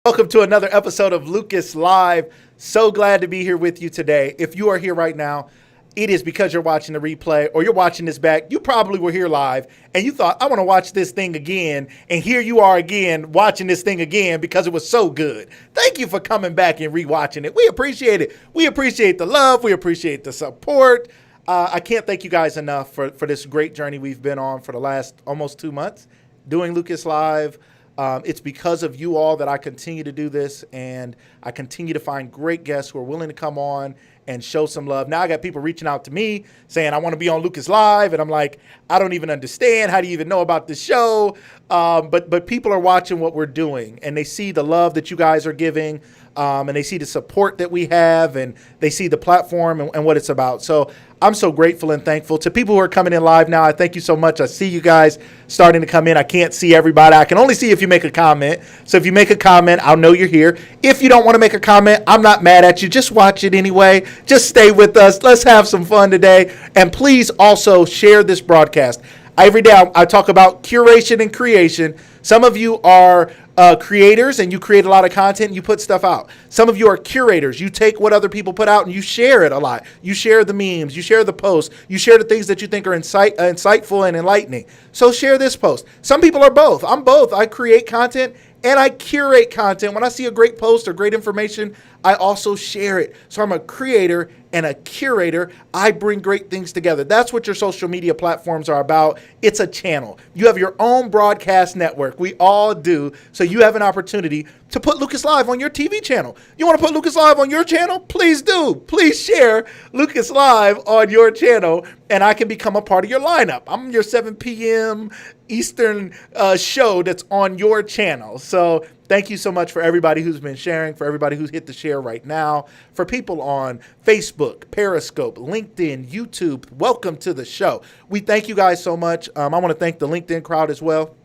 Welcome to another episode of Lucas Live. So glad to be here with you today. If you are here right now, it is because you're watching the replay or you're watching this back. You probably were here live and you thought, I want to watch this thing again. And here you are again watching this thing again because it was so good. Thank you for coming back and rewatching it. We appreciate it. We appreciate the love. We appreciate the support. I can't thank you guys enough for this great journey we've been on for the last almost 2 months doing Lucas Live. It's because of you all that I continue to do this, and I continue to find great guests who are willing to come on and show some love. Now I got people reaching out to me saying, I want to be on Lucas Live, and I'm like, I don't even understand. How do you even know about this show? But people are watching what we're doing, and they see the love that you guys are giving, and they see the support that we have, and they see the platform and what it's about. So I'm so grateful and thankful to people who are coming in live now. I thank you so much. I see you guys starting to come in. I can't see everybody. I can only see if you make a comment. So if you make a comment, I'll know you're here. If you don't want to make a comment, I'm not mad at you. Just watch it anyway. Just stay with us. Let's have some fun today. And please also share this broadcast. Every day I talk about curation and creation. Some of you are creators and you create a lot of content and you put stuff out. Some of you are curators. You take what other people put out and you share it a lot. You share the memes, you share the posts, you share the things that you think are insightful and enlightening. So share this post. Some people are both. I'm both. I create content and I curate content. When I see a great post or great information, I also share it. So I'm a creator and a curator. I bring great things together. That's what your social media platforms are about. It's a channel. You have your own broadcast network. We all do. So you have an opportunity to put Lucas Live on your TV channel. You want to put Lucas Live on your channel? Please do. Please share Lucas Live on your channel, and I can become a part of your lineup. I'm your 7 p.m. Eastern show that's on your channel. So thank you so much for everybody who's been sharing, for everybody who's hit the share right now, for people on Facebook, Periscope, LinkedIn, YouTube. Welcome to the show. We thank you guys so much. I want to thank the LinkedIn crowd as well.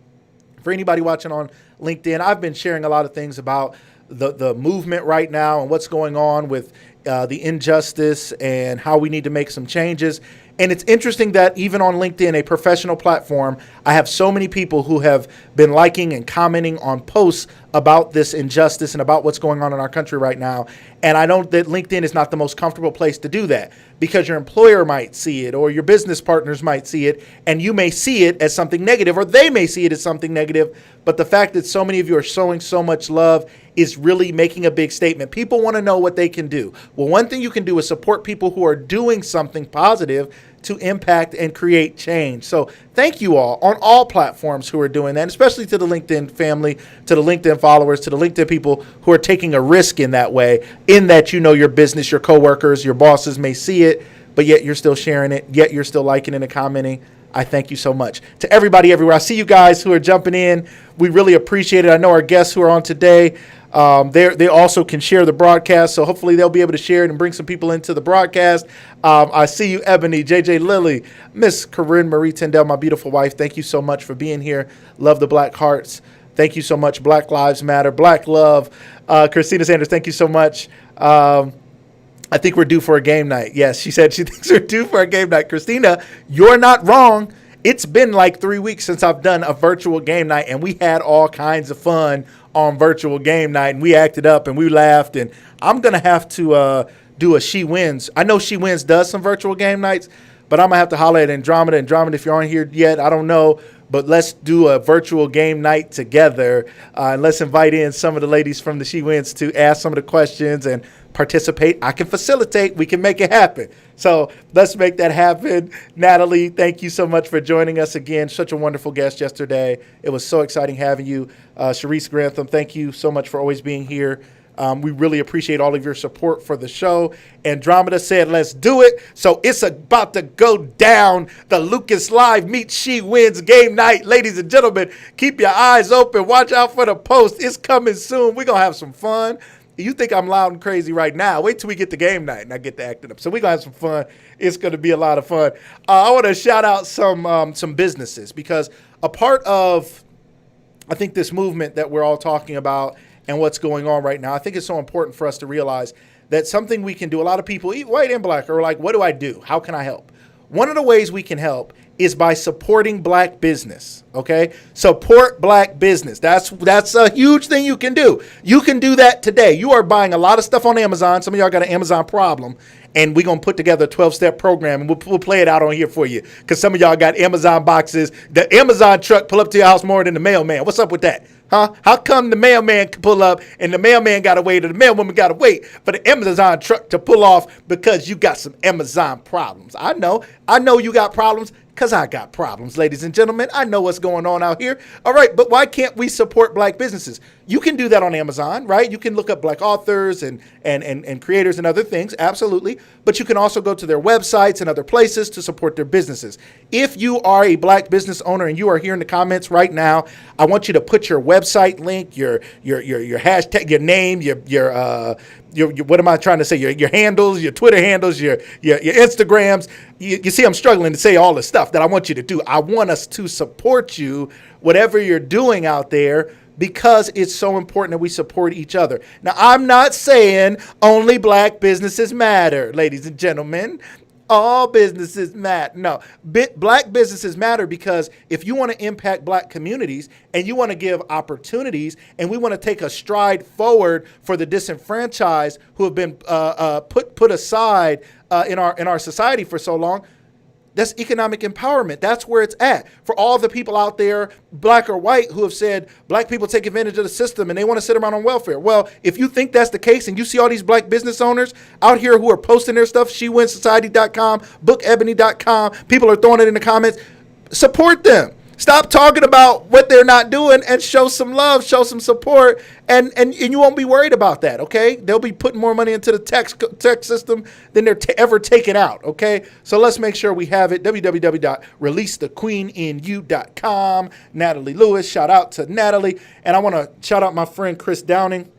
For anybody watching on LinkedIn, I've been sharing a lot of things about the movement right now and what's going on with the injustice and how we need to make some changes. And it's interesting that even on LinkedIn, a professional platform, I have so many people who have been liking and commenting on posts about this injustice and about what's going on in our country right now. And I know that LinkedIn is not the most comfortable place to do that because your employer might see it or your business partners might see it, and you may see it as something negative or they may see it as something negative. But the fact that so many of you are showing so much love is really making a big statement. People want to know what they can do. Well, one thing you can do is support people who are doing something positive to impact and create change. So thank you all on all platforms who are doing that, especially to the LinkedIn family, to the LinkedIn followers, to the LinkedIn people who are taking a risk in that way, in that you know your business, your coworkers, your bosses may see it, but yet you're still sharing it, yet you're still liking it and commenting. I thank you so much. To everybody everywhere, I see you guys who are jumping in. We really appreciate it. I know our guests who are on today, they also can share the broadcast, so hopefully they'll be able to share it and bring some people into the broadcast. I see you, Ebony, JJ Lilly, Miss Corinne Marie Tendell, my beautiful wife. Thank you so much for being here. Love the Black Hearts. Thank you so much. Black Lives Matter. Black Love. Christina Sanders, thank you so much. I think we're due for a game night. Yes, she said she thinks we're due for a game night. Christina, you're not wrong. It's been like 3 weeks since I've done a virtual game night, and we had all kinds of fun on virtual game night, and we acted up and we laughed, and I'm going to have to do a She Wins. I know She Wins does some virtual game nights, but I'm going to have to holler at Andromeda. Andromeda, if you aren't here yet, I don't know, but let's do a virtual game night together, and let's invite in some of the ladies from the She Wins to ask some of the questions and participate. I can facilitate. We can make it happen. So let's make that happen. Natalie, thank you so much for joining us again. Such a wonderful guest yesterday. It was so exciting having you. Sharice Grantham, thank you so much for always being here. We really appreciate all of your support for the show. Andromeda said, let's do it. So it's about to go down. The Lucas Live Meet She Wins game night. Ladies and gentlemen, keep your eyes open. Watch out for the post. It's coming soon. We're going to have some fun. You think I'm loud and crazy right now. Wait till we get to game night and I get to acting up. So we're going to have some fun. It's going to be a lot of fun. I want to shout out some businesses because a part of, I think, this movement that we're all talking about and what's going on right now, I think it's so important for us to realize that something we can do. A lot of people, white and black, are like, what do I do? How can I help? One of the ways we can help is by supporting black business. Okay, support black business. That's a huge thing you can do. You can do that today. You are buying a lot of stuff on Amazon. Some of y'all got an Amazon problem, and we're gonna put together a 12-step program, and we'll play it out on here for you, because some of y'all got Amazon boxes. The Amazon truck pull up to your house more than the mailman. What's up with that? Huh? How come the mailman can pull up and the mailman got to wait, or the mailwoman got to wait for the Amazon truck to pull off because you got some Amazon problems? I know you got problems, because I got problems, ladies and gentlemen. I know what's going on out here. All right, but why can't we support black businesses? You can do that on Amazon, right? You can look up black authors and creators and other things, absolutely. But you can also go to their websites and other places to support their businesses. If you are a black business owner and you are here in the comments right now, I want you to put your website link, your hashtag, your name, your what am I trying to say? Your handles, your Twitter handles, your Instagrams. You see, I'm struggling to say all the stuff that I want you to do. I want us to support you, whatever you're doing out there, because it's so important that we support each other. Now, I'm not saying only black businesses matter, ladies and gentlemen. All businesses matter. No, black businesses matter, because if you want to impact black communities and you want to give opportunities, and we want to take a stride forward for the disenfranchised who have been put aside in our society for so long, that's economic empowerment. That's where it's at. For all the people out there, black or white, who have said black people take advantage of the system and they want to sit around on welfare. Well, if you think that's the case, and you see all these black business owners out here who are posting their stuff, SheWinsSociety.com, BookEbony.com, people are throwing it in the comments, support them. Stop talking about what they're not doing and show some love, show some support, and you won't be worried about that, okay? They'll be putting more money into the tax system than they're ever taking out, okay? So let's make sure we have it. www.releasethequeeninu.com. Natalie Lewis, shout out to Natalie. And I want to shout out my friend Chris Downing.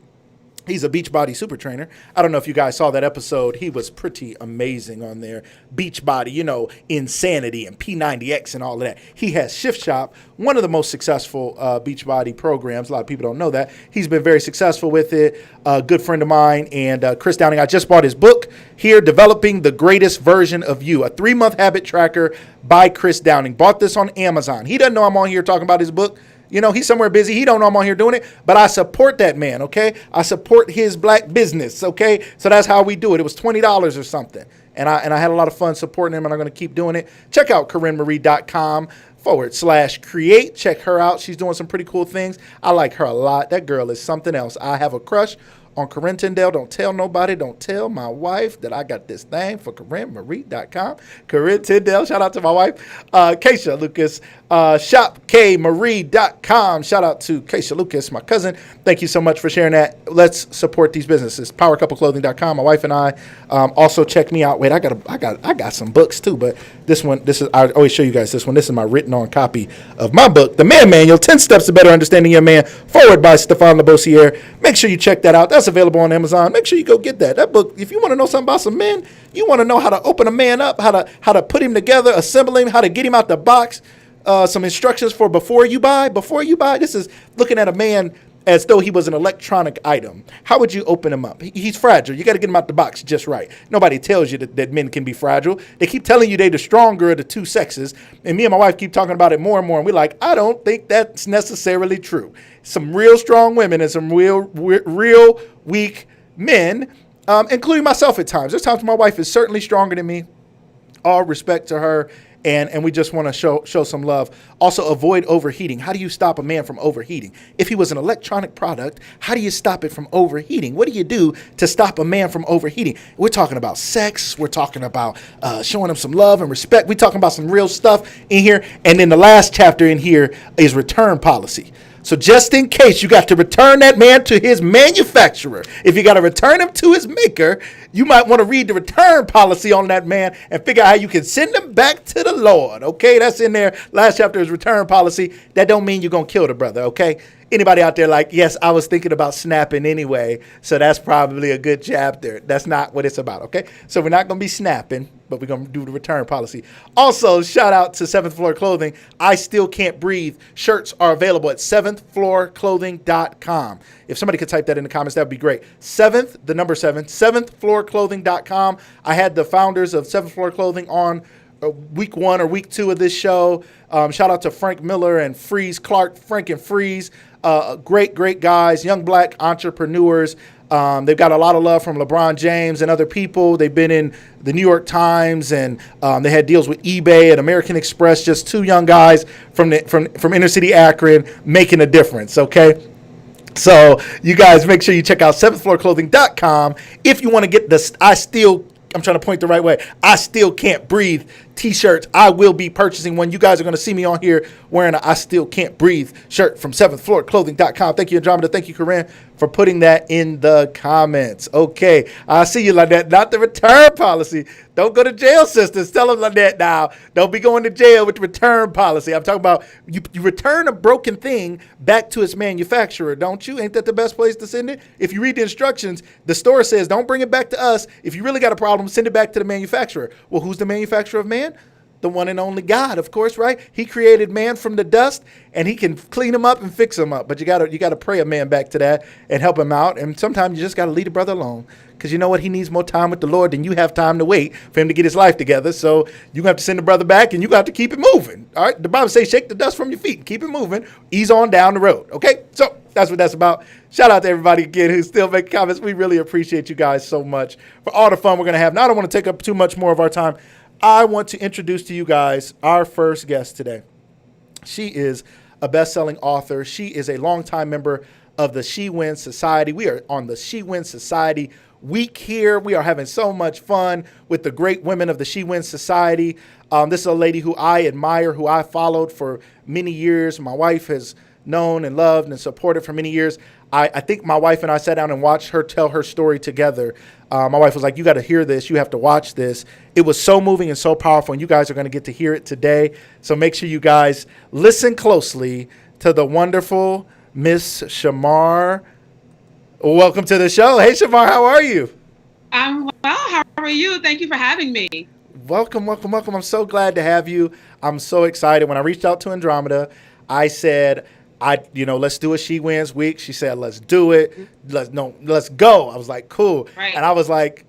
He's a Beachbody super trainer. I don't know if you guys saw that episode. He was pretty amazing on there. Beachbody, Insanity and P90X and all of that. He has Shift Shop, one of the most successful Beachbody programs. A lot of people don't know that. He's been very successful with it. A good friend of mine. And Chris Downing, I just bought his book here, Developing the Greatest Version of You, a 3-month habit tracker by Chris Downing. Bought this on Amazon. He doesn't know I'm on here talking about his book. He's somewhere busy. He don't know I'm on here doing it, but I support that man, okay? I support his black business, okay? So that's how we do it. It was $20 or something, and I had a lot of fun supporting him, and I'm going to keep doing it. Check out CorinneMarie.com/create. Check her out. She's doing some pretty cool things. I like her a lot. That girl is something else. I have a crush on Corinne Tyndale. Don't tell nobody. Don't tell my wife that I got this thing for CorinneMarie.com. Corinne Tyndale. Shout out to my wife. Keisha Lucas. ShopKMarie.com. Shout out to Keisha Lucas, my cousin. Thank you so much for sharing that. Let's support these businesses. PowerCoupleClothing.com. My wife and I also check me out. Wait, I got some books too, but this is I always show you guys this one. This is my written on copy of my book, The Man Manual: 10 Steps to Better Understanding Your Man, forward by Stefan Labossiere. Make sure you check that out. That's available on Amazon. Make sure you go get that. That book, if you want to know something about some men, you want to know how to open a man up, how to put him together, assemble him, how to get him out the box. Some instructions for before you buy. This is looking at a man as though he was an electronic item. How would you open him up? He's fragile. You got to get him out the box just right. Nobody tells you that men can be fragile. They keep telling you they're the stronger of the two sexes. And me and my wife keep talking about it more and more. And we're like, I don't think that's necessarily true. Some real strong women and some real weak men, including myself at times. There's times my wife is certainly stronger than me. All respect to her. And we just want to show some love. Also, avoid overheating. How do you stop a man from overheating? If he was an electronic product, how do you stop it from overheating? What do you do to stop a man from overheating? We're talking about sex. We're talking about showing him some love and respect. We're talking about some real stuff in here. And then the last chapter in here is return policy. So just in case you got to return that man to his manufacturer, if you got to return him to his maker, you might want to read the return policy on that man and figure out how you can send him back to the Lord. Okay, that's in there. Last chapter is return policy. That don't mean you're going to kill the brother, okay? Anybody out there like, yes, I was thinking about snapping anyway, so that's probably a good chapter. That's not what it's about, okay? So we're not going to be snapping, but we're going to do the return policy. Also, shout out to 7th Floor Clothing. I Still Can't Breathe. Shirts are available at 7thfloorclothing.com. If somebody could type that in the comments, that would be great. 7thfloorclothing.com. I had the founders of 7th Floor Clothing on week 1 or week 2 of this show. Shout out to Frank Miller and Freeze Clark, Frank and Freeze. Great guys, young black entrepreneurs. They've got a lot of love from LeBron James and other people. They've been in the New York Times, and they had deals with eBay and American Express. Just 2 young guys from inner city Akron making a difference. Okay. So you guys make sure you check out 7thfloorclothing.com if you want to get I'm trying to point the right way. I still can't breathe t-shirts. I will be purchasing one. You guys are going to see me on here wearing a I still can't breathe shirt from 7thfloorclothing.com. Thank you, Andromeda. Thank you, Corinne, for putting that in the comments. Okay. I see you, Lynette. Not the return policy. Don't go to jail, sisters. Tell them, Lynette, now. Don't be going to jail with the return policy. I'm talking about you return a broken thing back to its manufacturer, don't you? Ain't that the best place to send it? If you read the instructions, the store says, don't bring it back to us. If you really got a problem, send it back to the manufacturer. Well, who's the manufacturer of man? The one and only God, of course, right? He created man from the dust, and he can clean him up and fix him up. But you gotta pray a man back to that and help him out. And sometimes you just gotta leave a brother alone, because you know what? He needs more time with the Lord than you have time to wait for him to get his life together. So you have to send the brother back, and you got to keep it moving. All right? The Bible says, shake the dust from your feet and keep it moving. Ease on down the road. Okay? So that's what that's about. Shout out to everybody again who's still making comments. We really appreciate you guys so much for all the fun we're gonna have. Now, I don't want to take up too much more of our time. I want to introduce to you guys our first guest today. She is a best-selling author. She is a longtime member of the She Wins Society. We are on the She Wins Society week here. We are having so much fun with the great women of the She Wins Society. This is a lady who I admire, who I followed for many years. My wife has known and loved and supported for many years. I think my wife and I sat down and watched her tell her story together. My wife was like, you got to hear this. You have to watch this. It was so moving and so powerful, and you guys are going to get to hear it today. So make sure you guys listen closely to the wonderful Miss Chamar. Welcome to the show. Hey, Chamar, how are you? I'm well. How are you? Thank you for having me. Welcome. I'm so glad to have you. I'm so excited. When I reached out to Andromeda, I said, let's do a She Wins week. She said, let's do it. Let's go. I was like, cool. Right. And I was like,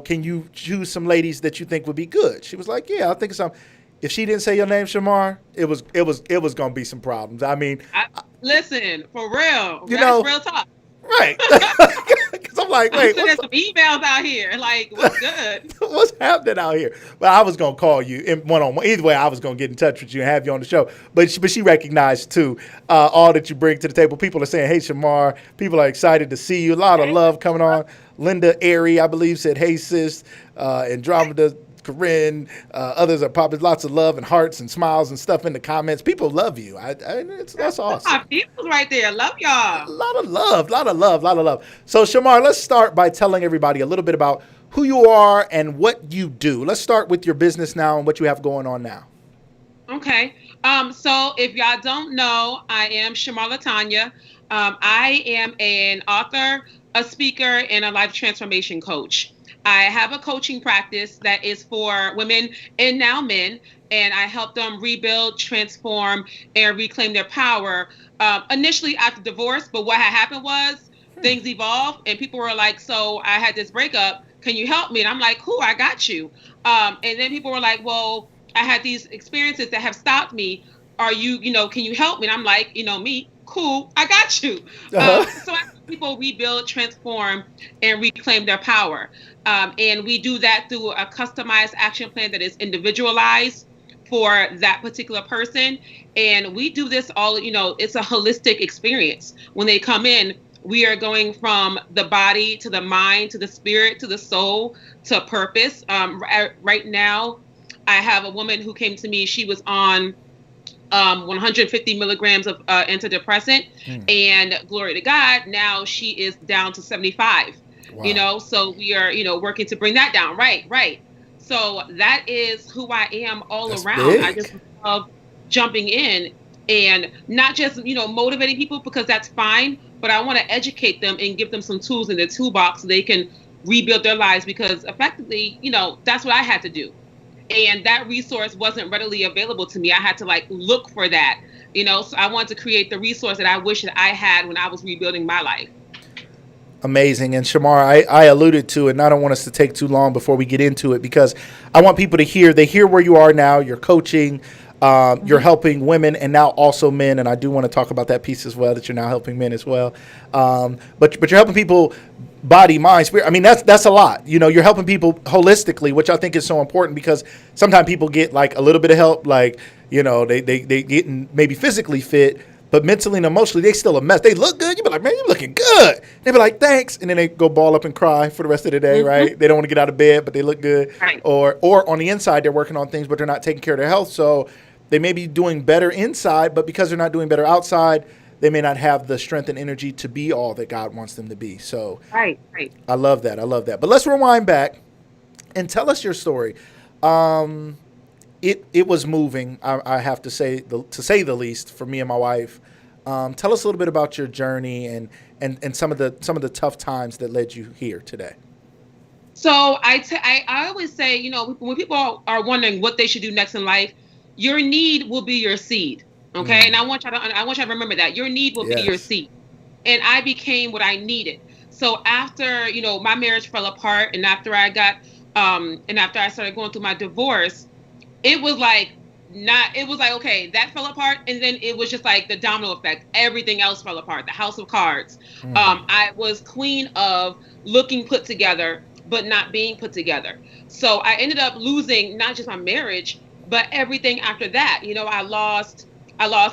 can you choose some ladies that you think would be good? She was like, yeah, I think of some. If she didn't say your name, Chamar, it was going to be some problems. I mean, listen, for real. That's real talk. Right. Because I'm like, wait. I'm some emails out here. Like, what's good? What's happening out here? But I was going to call you in one-on-one. Either way, I was going to get in touch with you and have you on the show. But she recognized, too, all that you bring to the table. People are saying, hey, Chamar. People are excited to see you. A lot of love coming on. Linda Airy, I believe, said, hey, sis. Andromeda, Corinne, others are popping lots of love and hearts and smiles and stuff in the comments. People love you. That's awesome. My people right there. Love y'all. A lot of love. So, Chamar, let's start by telling everybody a little bit about who you are and what you do. Let's start with your business now and what you have going on now. Okay. So if y'all don't know, I am Chamar Latanya. I am an author, a speaker, and a life transformation coach. I have a coaching practice that is for women and now men, and I help them rebuild, transform, and reclaim their power. Initially after divorce, but what had happened was things evolved, and people were like, so I had this breakup. Can you help me? And I'm like, cool, I got you. And then people were like, well, I had these experiences that have stopped me. Can you help me? And I'm like, me, cool, I got you. So I help people rebuild, transform, and reclaim their power. And we do that through a customized action plan that is individualized for that particular person. And we do this all, it's a holistic experience. When they come in, we are going from the body to the mind, to the spirit, to the soul, to purpose. Right now, I have a woman who came to me. She was on 150 milligrams of antidepressant, and glory to God, now she is down to 75. Wow. So we are, working to bring that down. Right. So that is who I am all That's around. Big. I just love jumping in and not just, motivating people, because that's fine, but I want to educate them and give them some tools in their toolbox so they can rebuild their lives, because effectively, that's what I had to do. And that resource wasn't readily available to me. I had to look for that, so I wanted to create the resource that I wish that I had when I was rebuilding my life. Amazing. And Chamar, I alluded to it, and I don't want us to take too long before we get into it because I want people to hear, they hear where you are now. You're coaching, you're helping women and now also men. And I do want to talk about that piece as well, that you're now helping men as well. But you're helping people body, mind, spirit. I mean, that's a lot. You know, you're helping people holistically, which I think is so important because sometimes people get like a little bit of help, like, you know, they get maybe physically fit, but mentally and emotionally, they still a mess. They look good. You be like, man, you looking good. They be like, thanks. And then they go ball up and cry for the rest of the day, right? They don't want to get out of bed, but they look good. Right. Or on the inside, they're working on things, but they're not taking care of their health. So they may be doing better inside, but because they're not doing better outside, they may not have the strength and energy to be all that God wants them to be. So Right. I love that. I love that. But let's rewind back and tell us your story. It was moving, I have to say the least, for me and my wife. Tell us a little bit about your journey and some of the tough times that led you here today. So I always say, you know, when people are wondering what they should do next in life, your need will be your seed. Okay. And I want you to remember that your need will be your seed. And I became what I needed. So after, you know, my marriage fell apart, and after I started going through my divorce, it was like, okay, that fell apart. And then it was just like the domino effect. Everything else fell apart. The house of cards. I was queen of looking put together, but not being put together. So I ended up losing not just my marriage, but everything after that. You know, I lost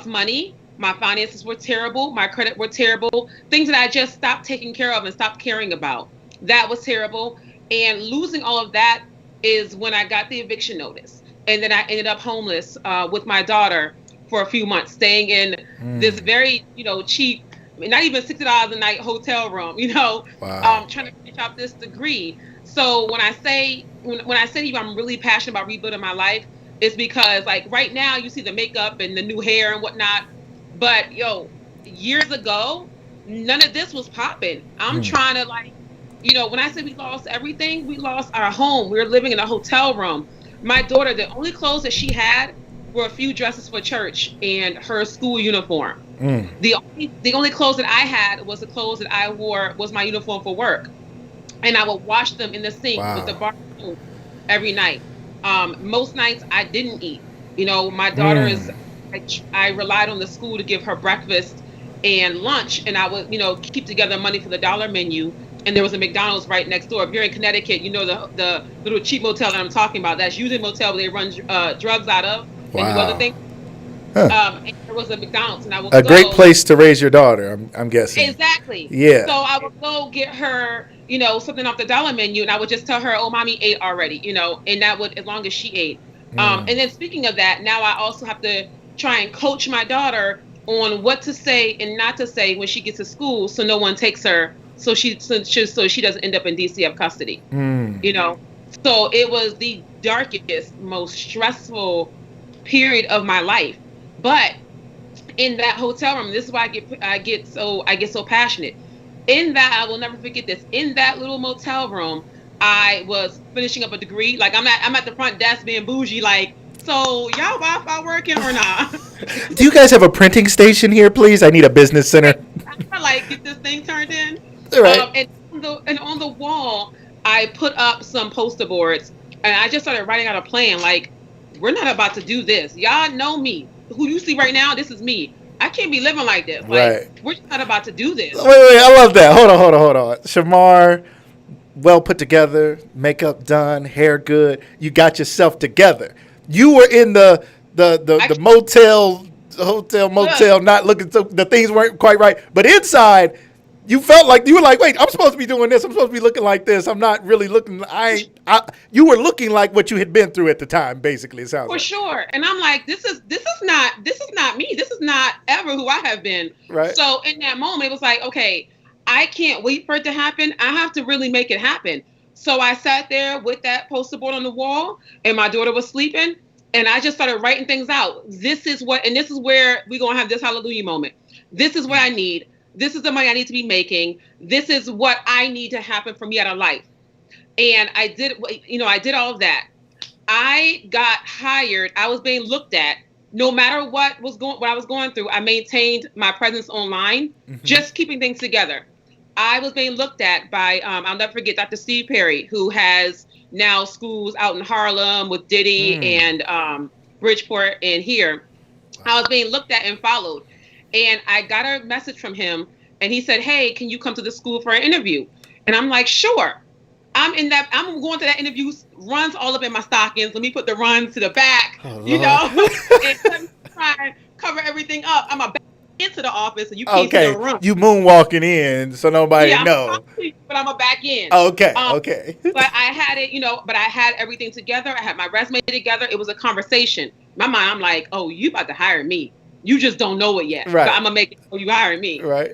money. My finances were terrible. My credit were terrible. Things that I just stopped taking care of and stopped caring about. That was terrible. And losing all of that is when I got the eviction notice. And then I ended up homeless with my daughter for a few months, staying in this very, you know, cheap, not even $60 a night hotel room, you know, trying to finish out this degree. So when I say to you, I'm really passionate about rebuilding my life, it's because, like, right now you see the makeup and the new hair and whatnot. But, years ago, none of this was popping. I'm trying to, like, you know, when I say we lost everything, we lost our home. We were living in a hotel room. My daughter, the only clothes that she had were a few dresses for church and her school uniform. The only clothes that I had was the clothes that I wore was my uniform for work. And I would wash them in the sink with the bar soap every night. Most nights I didn't eat. You know, my daughter I relied on the school to give her breakfast and lunch, and I would, you know, keep together money for the dollar menu. And there was a McDonald's right next door. If you're in Connecticut, you know the little cheap motel that I'm talking about. That's usually a motel where they run drugs out of and do other things. And there was a McDonald's, and I would great place to raise your daughter, I'm guessing. Exactly. Yeah. So I would go get her, you know, something off the dollar menu, and I would just tell her, "Oh, mommy ate already," you know, and that would, as long as she ate. And then speaking of that, now I also have to try and coach my daughter on what to say and not to say when she gets to school, so no one takes her, so she doesn't end up in DCF custody. You know, so it was the darkest, most stressful period of my life. But in that hotel room, this is why I get so passionate. In that, I will never forget this. In that little motel room, I was finishing up a degree. Like I'm at the front desk being bougie, like, so y'all Wi-Fi working or not? Do you guys have a printing station here, please? I need a business center. I like get this thing turned in. All right. And on the wall, I put up some poster boards, and I just started writing out a plan. Like, we're not about to do this. Y'all know me. Who you see right now, this is me. I can't be living like this. Like, we're just not about to do this. Wait, I love that. Hold on. Chamar, well put together, makeup done, hair good. You got yourself together. You were in the motel, not looking so, the things weren't quite right. But inside, you felt like you were like, wait, I'm supposed to be doing this. I'm supposed to be looking like this. I'm not really looking. You were looking like what you had been through at the time, basically. It sounds for like. Sure. And I'm like, this is not me. This is not ever who I have been. Right. So in that moment, it was like, okay, I can't wait for it to happen. I have to really make it happen. So I sat there with that poster board on the wall, and my daughter was sleeping, and I just started writing things out. This is where we're going to have this hallelujah moment. This is what I need. This is the money I need to be making. This is what I need to happen for me out of life. And I did all of that. I got hired. I was being looked at. No matter what I was going through, I maintained my presence online, just keeping things together. I was being looked at by, I'll never forget, Dr. Steve Perry, who has now schools out in Harlem with Diddy Mm. and Bridgeport and here. I was being looked at and followed. And I got a message from him and he said, "Hey, can you come to the school for an interview?" And I'm like, "Sure." I'm going to that interview, runs all up in my stockings. Let me put the runs to the back, Oh, you Lord. know, and let me try and cover everything up. I'm a back into the office and you can't see Okay, the room. you moonwalking in so nobody Yeah, I'm know. talking to you, but I'm a back in. Okay, Um, okay. but I had it, but I had everything together. I had my resume together. It was a conversation. In my mind, I'm like, "Oh, you about to hire me. You just don't know it yet, but I'm Right, gonna make it so you hire me." right.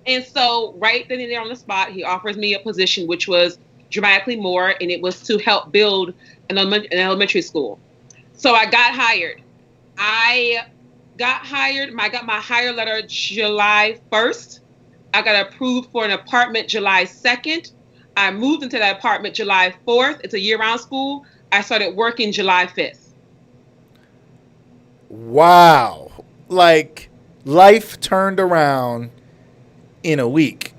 And so right then and there on the spot, he offers me a position which was dramatically more, and it was to help build an elementary school. So I got hired. I got hired. I got my hire letter July 1st. I got approved for an apartment July 2nd. I moved into that apartment July 4th. It's a year-round school. I started working July 5th. Wow. Like life turned around in a week.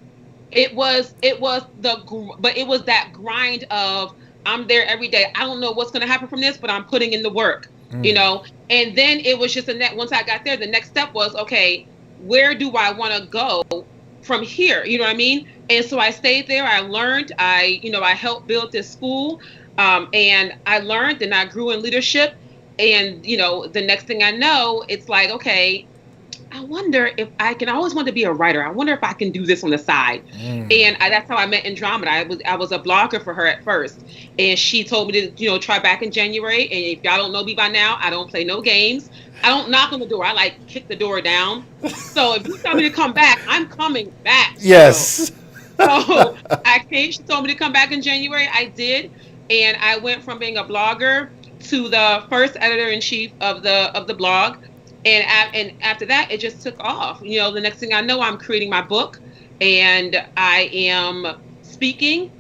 But it was that grind of I'm there every day. I don't know what's going to happen from this, but I'm putting in the work, you Mm. know. And then it was just once I got there, the next step was, okay, where do I want to go from here? You know what I mean? And so I stayed there. I learned. I helped build this school, and I learned and I grew in leadership. And the next thing I know, it's like, okay, I wonder if I can. I always want to be a writer. I wonder if I can do this on the side. Mm. And that's how I met Andromeda. I was a blogger for her at first, and she told me to try back in January. And if y'all don't know me by now, I don't play no games. I don't knock on the door. I like kick the door down. So if you tell me to come back, I'm coming back, girl. Yes. So I came. She told me to come back in January. I did, and I went from being a blogger to the first editor in chief of the blog. And after that, it just took off. The next thing I know, I'm creating my book, and I am speaking.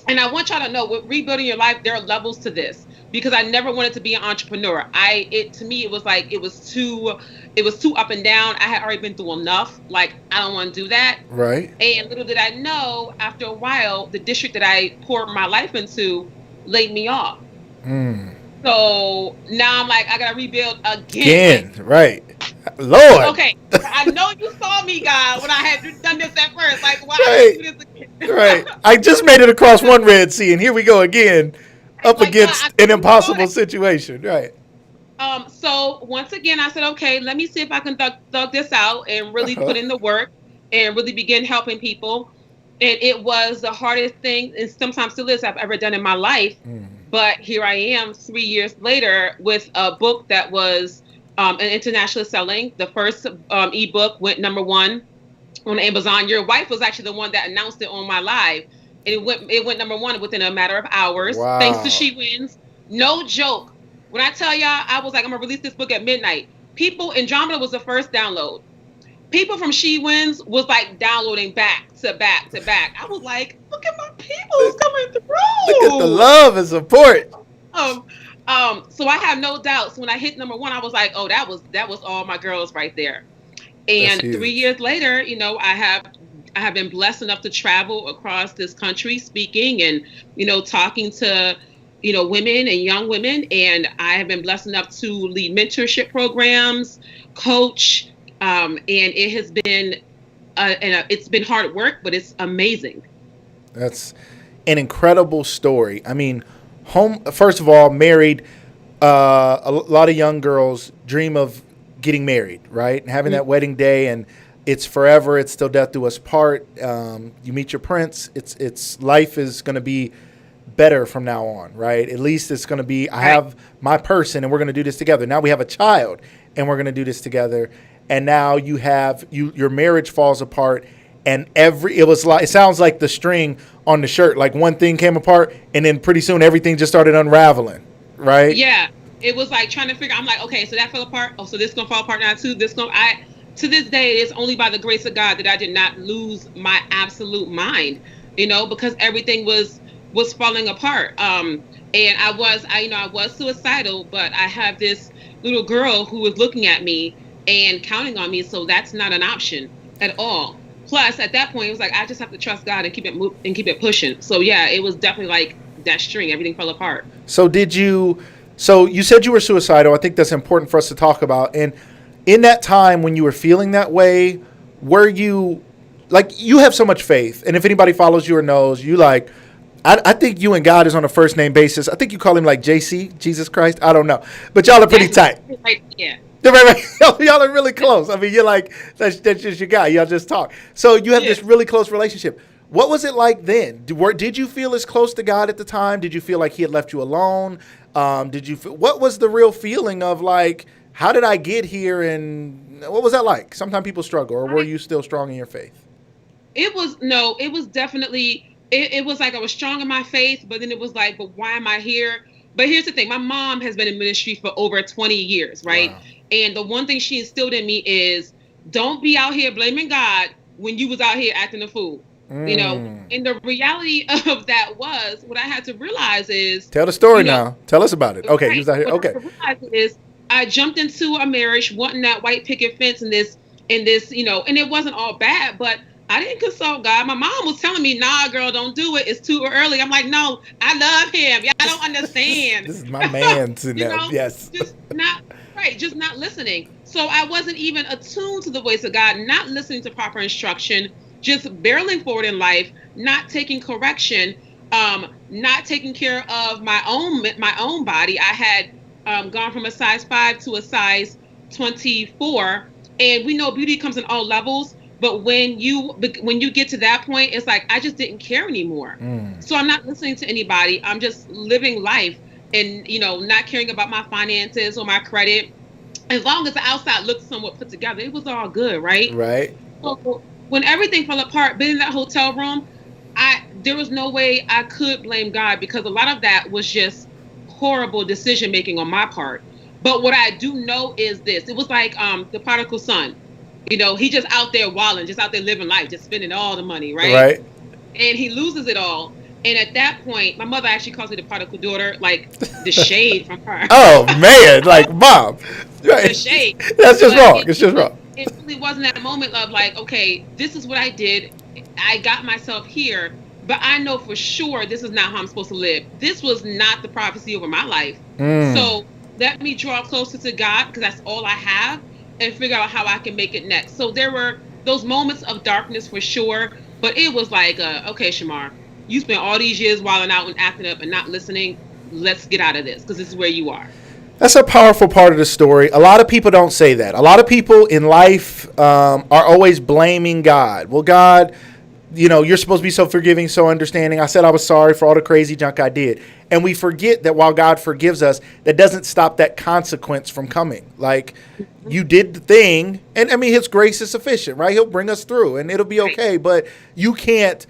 And I want y'all to know, with rebuilding your life, there are levels to this because I never wanted to be an entrepreneur. To me, it was like it was too up and down. I had already been through enough. Like, I don't want to do that. Right. And little did I know, after a while, the district that I poured my life into laid me off. Mm. So now I'm like, I gotta rebuild again. Like, Again, right. Lord. okay, I know you saw me, God, when I had done this at first. Like, why I gotta Right. do this again? Right. I just made it across one Red Sea, and here we go again, up Like, God, I against an know you saw impossible that. situation. Right. So once again, I said, okay, let me see if I can thug this out and really Uh-huh. put in the work and really begin helping people. And it was the hardest thing, and sometimes still is, I've ever done in my life. Mm. But here I am 3 years later with a book that was an international selling. The first ebook went #1 on Amazon. Your wife was actually the one that announced it on my live. And it went #1 within a matter of hours, thanks to Wow. She Wins. No joke. When I tell y'all, I was like, I'm gonna release this book at midnight. Andromeda was the first download. People from She Wins was like downloading back to back to back. I was like, look at my people who's coming Look at the through. love and support. Um, so I have no doubts. When I hit #1, I was like, oh, that was all my girls right there. That's And three huge. years later, I have been blessed enough to travel across this country speaking and, talking to, women and young women. And I have been blessed enough to lead mentorship programs, coach, and it has been, it's been hard work, but it's amazing. That's an incredible story. I mean, first of all, married. A lot of young girls dream of getting married, right? And having that wedding day, and it's forever. It's till death do us part. You meet your prince. It's life is going to be better from now on, right? At least it's going to be, I Right. have my person and we're going to do this together. Now we have a child and we're going to do this together. And now your marriage falls apart, and it sounds like the string on the shirt, like one thing came apart and then pretty soon everything just started unraveling, right? Yeah. It was like trying to figure. I'm like, okay, so that fell apart. Oh, so this gonna fall apart now too. To this day, it's only by the grace of God that I did not lose my absolute mind. Because everything was falling apart. And I was suicidal, but I have this little girl who was looking at me and counting on me. So that's not an option at all. Plus, at that point, it was like I just have to trust God and keep it pushing. So yeah, it was definitely like that string. Everything fell apart. So did you? So you said you were suicidal. I think that's important for us to talk about. And in that time when you were feeling that way, were you like you have so much faith? And if anybody follows you or knows you, like I think you and God is on a first name basis. I think you call him like JC, Jesus Christ. I don't know, but y'all are pretty tight. Right, yeah. Y'all are really close. I mean, you're like that's just your guy. Y'all just talk. So you have this really close relationship. What was it like then? Did you feel as close to God at the time? Did you feel like He had left you alone? What was the real feeling of like, how did I get here, and what was that like? Sometimes people struggle, or were you still strong in your faith? It was definitely, it was like I was strong in my faith, but then it was like, but why am I here? But here's the thing, my mom has been in ministry for over 20 years, right? Wow. And the one thing she instilled in me is, don't be out here blaming God when you was out here acting a fool. You know, and the reality of that was what I had to realize is, tell the story now. Tell us about it. Okay, right. Here. Okay. What I realized is I jumped into a marriage wanting that white picket fence and this, you know, and it wasn't all bad, but I didn't consult God. My mom was telling me, nah, girl, don't do it. It's too early. I'm like, no, I love him. Y'all don't understand. This is my man to know. Know? Yes. Just not listening. So I wasn't even attuned to the voice of God, not listening to proper instruction, just barreling forward in life, not taking correction, not taking care of my own body. I had gone from a size 5 to a size 24, and we know beauty comes in all levels. But when you get to that point, it's like I just didn't care anymore. So I'm not listening to anybody. I'm just living life, and you know, not caring about my finances or my credit. As long as the outside looked somewhat put together, it was all good, right? Right. So when everything fell apart, being in that hotel room, there was no way I could blame God, because a lot of that was just horrible decision making on my part. But what I do know is this: it was like the prodigal son. You know, he just out there wilding, just out there living life, just spending all the money, right? Right. And he loses it all. And at that point, my mother actually calls me the prodigal daughter, like the shade from her. Oh man, like Mom, right? The shade. That's just wrong. It's just wrong. It really wasn't that moment of like, okay, this is what I did. I got myself here, but I know for sure this is not how I'm supposed to live. This was not the prophecy over my life. So let me draw closer to God, because that's all I have, and figure out how I can make it next. So there were those moments of darkness for sure, but it was like, okay, Chamar, you spent all these years wilding out and acting up and not listening. Let's get out of this, because this is where you are. That's a powerful part of the story. A lot of people don't say that. A lot of people in life are always blaming God. Well, God, you know, you're supposed to be so forgiving, so understanding. I said I was sorry for all the crazy junk I did. And we forget that while God forgives us, that doesn't stop that consequence from coming. Like, you did the thing, and I mean, His grace is sufficient, right? He'll bring us through, and it'll be okay. But you can't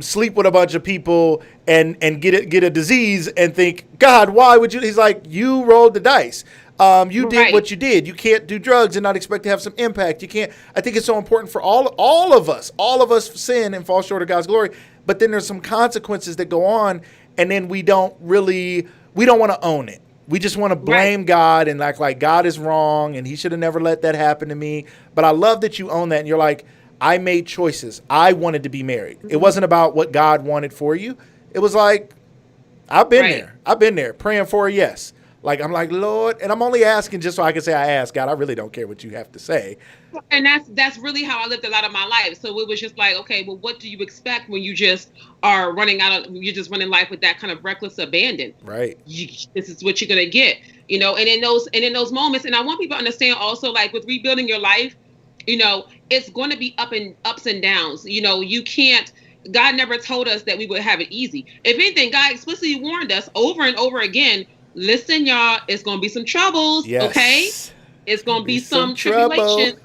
sleep with a bunch of people and get a disease and think, God, why would you? He's like, you rolled the dice. You did what you did. You can't do drugs and not expect to have some impact. You can't. I think it's so important for all of us sin and fall short of God's glory. But then there's some consequences that go on, and then we don't want to own it. We just want to blame God and act like God is wrong and He should have never let that happen to me. But I love that you own that, and you're like, I made choices. I wanted to be married. It wasn't about what God wanted for you. It was like, I've been there. I've been there praying for a yes. Like, I'm like, Lord, and I'm only asking just so I can say I asked. God, I really don't care what you have to say. And that's really how I lived a lot of my life. So it was just like, okay, well, what do you expect when you just are you're just running life with that kind of reckless abandon? Right. This is what you're going to get, you know, and in those moments, and I want people to understand also, like with rebuilding your life, you know, it's going to be ups and downs. You know, God never told us that we would have it easy. If anything, God explicitly warned us over and over again, listen, y'all, it's going to be some troubles, okay? It's going to be some tribulations.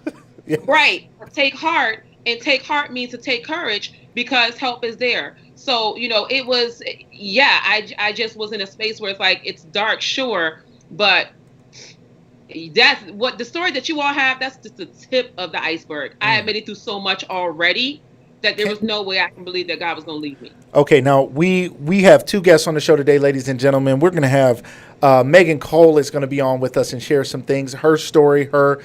Right. Take heart, and take heart means to take courage, because help is there. So, you know, it was, I just was in a space where it's like, it's dark, sure, but that's what the story that you all have, that's just the tip of the iceberg. I have made it through so much already, that there was no way I can believe that God was going to leave me. Okay, now we have two guests on the show today, ladies and gentlemen. We're going to have Meighan Cole is going to be on with us and share some things, her story, her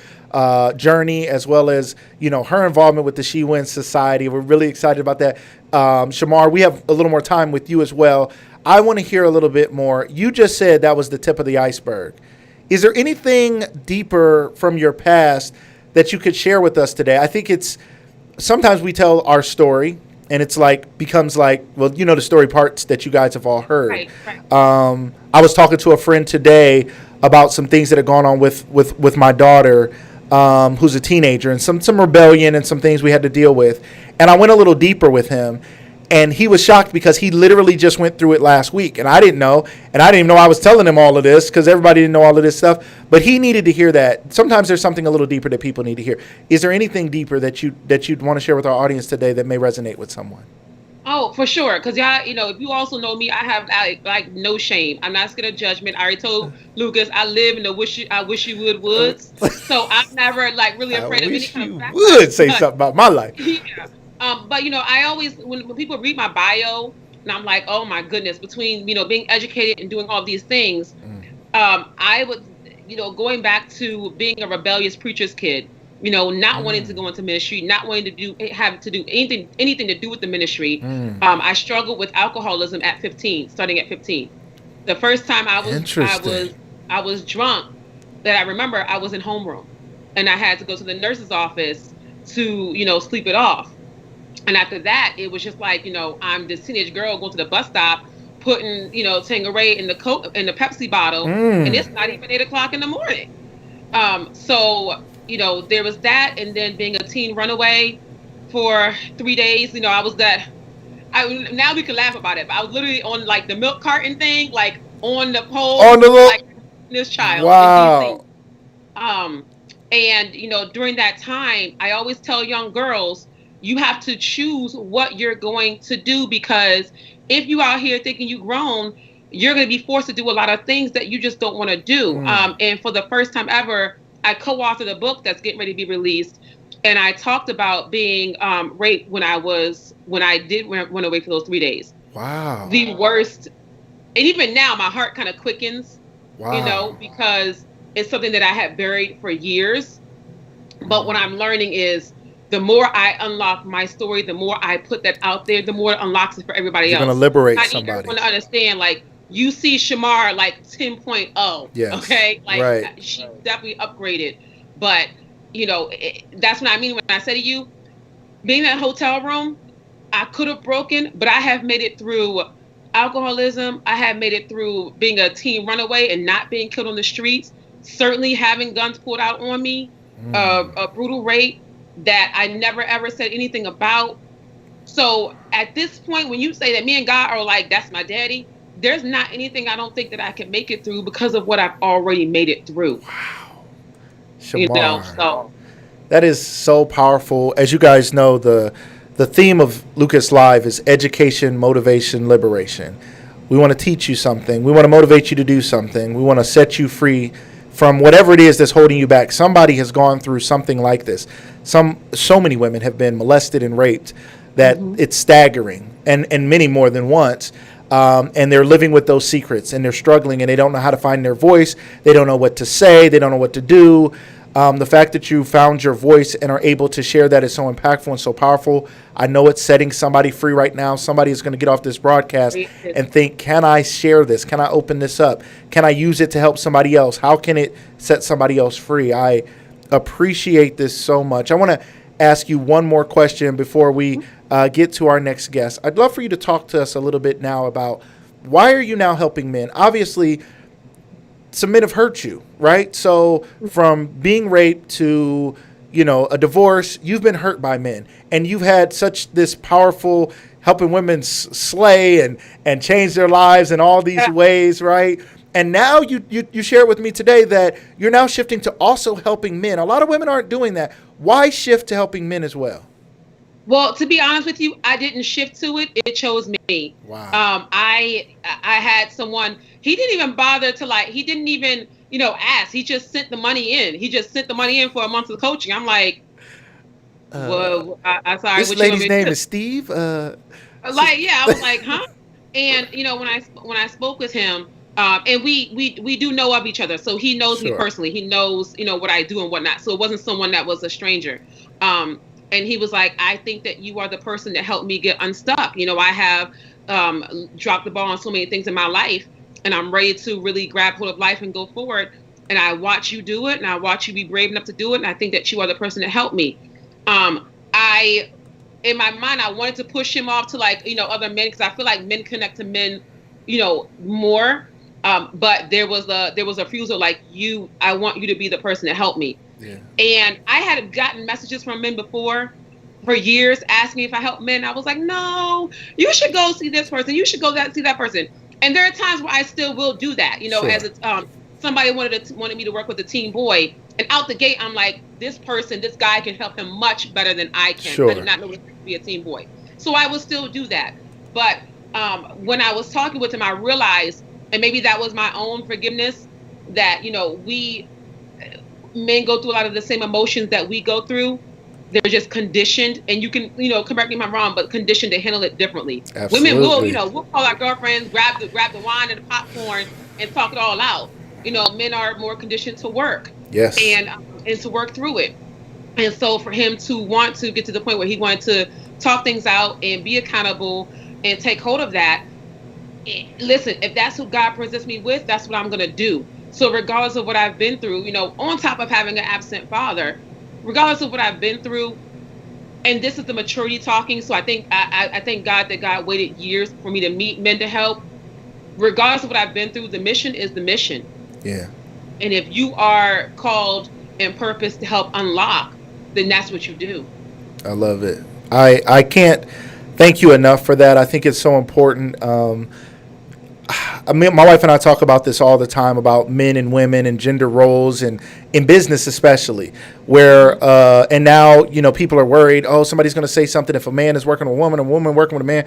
journey, as well as her involvement with the She Wins Society. We're really excited about that. Chamar, we have a little more time with you as well. I want to hear a little bit more. You just said that was the tip of the iceberg. Is there anything deeper from your past that you could share with us today? I think it's sometimes we tell our story and it's becomes the story parts that you guys have all heard. Right. I was talking to a friend today about some things that have gone on with my daughter, who's a teenager, and some rebellion and some things we had to deal with. And I went a little deeper with him. And he was shocked because he literally just went through it last week. And I didn't know. And I didn't even know I was telling him all of this because everybody didn't know all of this stuff. But he needed to hear that. Sometimes there's something a little deeper that people need to hear. Is there anything deeper that you'd want to share with our audience today that may resonate with someone? Oh, for sure. Because y'all, if you also know me, I have like no shame. I'm not scared of judgment. I already told Lucas I live in the I wish you would woods. So I'm never really afraid of any kind of backlash. You would say something about my life. Yeah. But I always, when people read my bio, and I'm like, oh my goodness, between being educated and doing all these things, I would, going back to being a rebellious preacher's kid, not wanting to go into ministry, not wanting to have to do anything to do with the ministry. I struggled with alcoholism at 15, starting at 15. The first time I was drunk, that I remember, I was in homeroom, and I had to go to the nurse's office to sleep it off. And after that, it was just I'm this teenage girl going to the bus stop, putting, Tanqueray in the Pepsi bottle, and it's not even 8 o'clock in the morning. So, there was that, and then being a teen runaway for 3 days. I was that. Now we can laugh about it, but I was literally on the milk carton thing, on the pole, on the little this child. Wow. And during that time, I always tell young girls, you have to choose what you're going to do, because if you out here thinking you grown, you're going to be forced to do a lot of things that you just don't want to do. And for the first time ever, I co-authored a book that's getting ready to be released. And I talked about being raped when I did run away for those 3 days. Wow. The worst. And even now, my heart kind of quickens, because it's something that I had buried for years. But what I'm learning is, the more I unlock my story, the more I put that out there, the more it unlocks it for everybody else. You're going to liberate somebody. I need everyone to understand, you see Chamar 10.0. Yes. Okay? Right. She definitely upgraded. But, that's what I mean when I say to you, being in that hotel room, I could have broken, but I have made it through alcoholism. I have made it through being a teen runaway and not being killed on the streets. Certainly having guns pulled out on me, a brutal rape that I never ever said anything about. So at this point, when you say that me and God are that's my daddy, there's not anything I don't think that I can make it through because of what I've already made it through. Wow. Chamar. So that is so powerful. As you guys know, the theme of Lucas Live is education, motivation, liberation. We want to teach you something. We want to motivate you to do something. We want to set you free from whatever it is that's holding you back. Somebody has gone through something like this. So many women have been molested and raped that it's staggering, and many more than once. And they're living with those secrets, and they're struggling, and they don't know how to find their voice. They don't know what to say. They don't know what to do. The fact that you found your voice and are able to share that is so impactful and so powerful. I know it's setting somebody free right now. Somebody is going to get off this broadcast and think, can I share this? Can I open this up? Can I use it to help somebody else? How can it set somebody else free? I appreciate this so much. I want to ask you one more question before we get to our next guest. I'd love for you to talk to us a little bit now about why are you now helping men? Obviously, some men have hurt you, right? So from being raped to, a divorce, you've been hurt by men, and you've had such this powerful helping women slay and change their lives in all these ways, right? And now you share with me today that you're now shifting to also helping men. A lot of women aren't doing that. Why shift to helping men as well? Well, to be honest with you, I didn't shift to it. It chose me. Wow. I had someone, he didn't even bother to he didn't even, ask. He just sent the money in. He just sent the money in for a month of coaching. I'm like, Well, I sorry. This What you want lady's me to name do? is Steve. Like, yeah, I was like, huh? And when I spoke with him, and we do know of each other, so he knows me Sure. personally. He knows what I do and whatnot. So it wasn't someone that was a stranger. Um, and he was like, I think that you are the person that helped me get unstuck. I have dropped the ball on so many things in my life, and I'm ready to really grab hold of life and go forward. And I watch you do it, and I watch you be brave enough to do it, and I think that you are the person that helped me. I in my mind, I wanted to push him off to other men because I feel like men connect to men, more. But there was a refusal like I want you to be the person to help me. Yeah. And I had gotten messages from men before for years asking me if I help men. I was like, no, you should go see this person. You should go see that person. And there are times where I still will do that, Sure. as it's somebody wanted me to work with a teen boy. And out the gate, I'm like, this guy can help him much better than I can. Sure. I did not know what it was to be a teen boy. So I will still do that. But when I was talking with him, I realized, and maybe that was my own forgiveness, that, we men go through a lot of the same emotions that we go through. They're just conditioned, and you can, correct me if I'm wrong, but conditioned to handle it differently. Absolutely. Women will, we'll call our girlfriends, grab the wine and the popcorn and talk it all out. Men are more conditioned to work. Yes. And to work through it. And so for him to want to get to the point where he wanted to talk things out and be accountable and take hold of that, listen, if that's who God presents me with, that's what I'm going to do. So regardless of what I've been through, on top of having an absent father, regardless of what I've been through, and this is the maturity talking. So I think I thank God that God waited years for me to meet men to help. Regardless of what I've been through, the mission is the mission. Yeah. And if you are called and purposed to help unlock, then that's what you do. I love it. I can't thank you enough for that. I think it's so important. My wife and I talk about this all the time about men and women and gender roles and in business especially, where and now people are worried. Oh, somebody's going to say something if a man is working with a woman working with a man.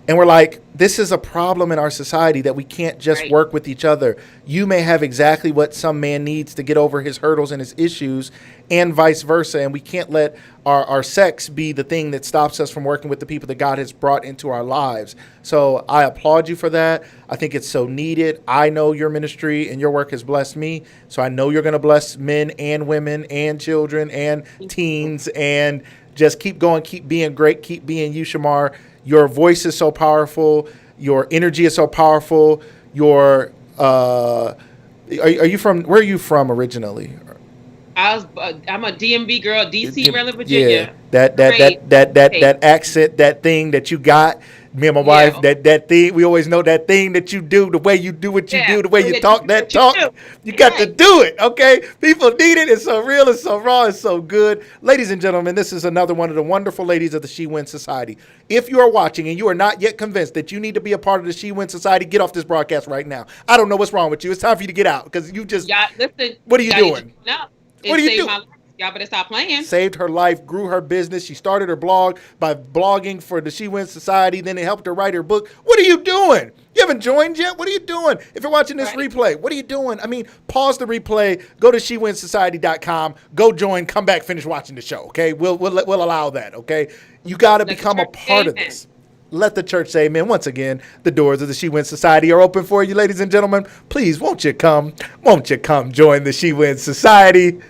And we're like, this is a problem in our society that we can't just Right. work with each other. You may have exactly what some man needs to get over his hurdles and his issues, and vice versa. And we can't let our sex be the thing that stops us from working with the people that God has brought into our lives. So I applaud you for that. I think it's so needed. I know your ministry and your work has blessed me. So I know you're going to bless men and women and children and teens. And just keep going, keep being great, keep being you, Chamar. Your voice is so powerful. Your energy is so powerful. Are you from? Where are you from originally? I'm a DMV girl, DC, Maryland, Virginia. Yeah, that accent, that thing that you got. Me and my wife, that thing. We always know that thing that you do, the way you do what you do, the way you talk that talk. You got to do it, okay? People need it. It's so real. It's so raw. It's so good. Ladies and gentlemen, this is another one of the wonderful ladies of the She Wins Society. If you are watching and you are not yet convinced that you need to be a part of the She Wins Society, get off this broadcast right now. I don't know what's wrong with you. It's time for you to get out because you just. Listen. What are you doing? What are you doing? Y'all better stop playing. Saved her life, grew her business. She started her blog by blogging for the She Wins Society. Then it helped her write her book. What are you doing? You haven't joined yet? What are you doing? If you're watching this replay, what are you doing? I mean, pause the replay. Go to shewinsociety.com. Go join. Come back. Finish watching the show. Okay, we'll allow that. Okay, you got to become a part of this. Let the church say amen. Once again, the doors of the She Wins Society are open for you, ladies and gentlemen. Please, won't you come? Won't you come join the She Wins Society?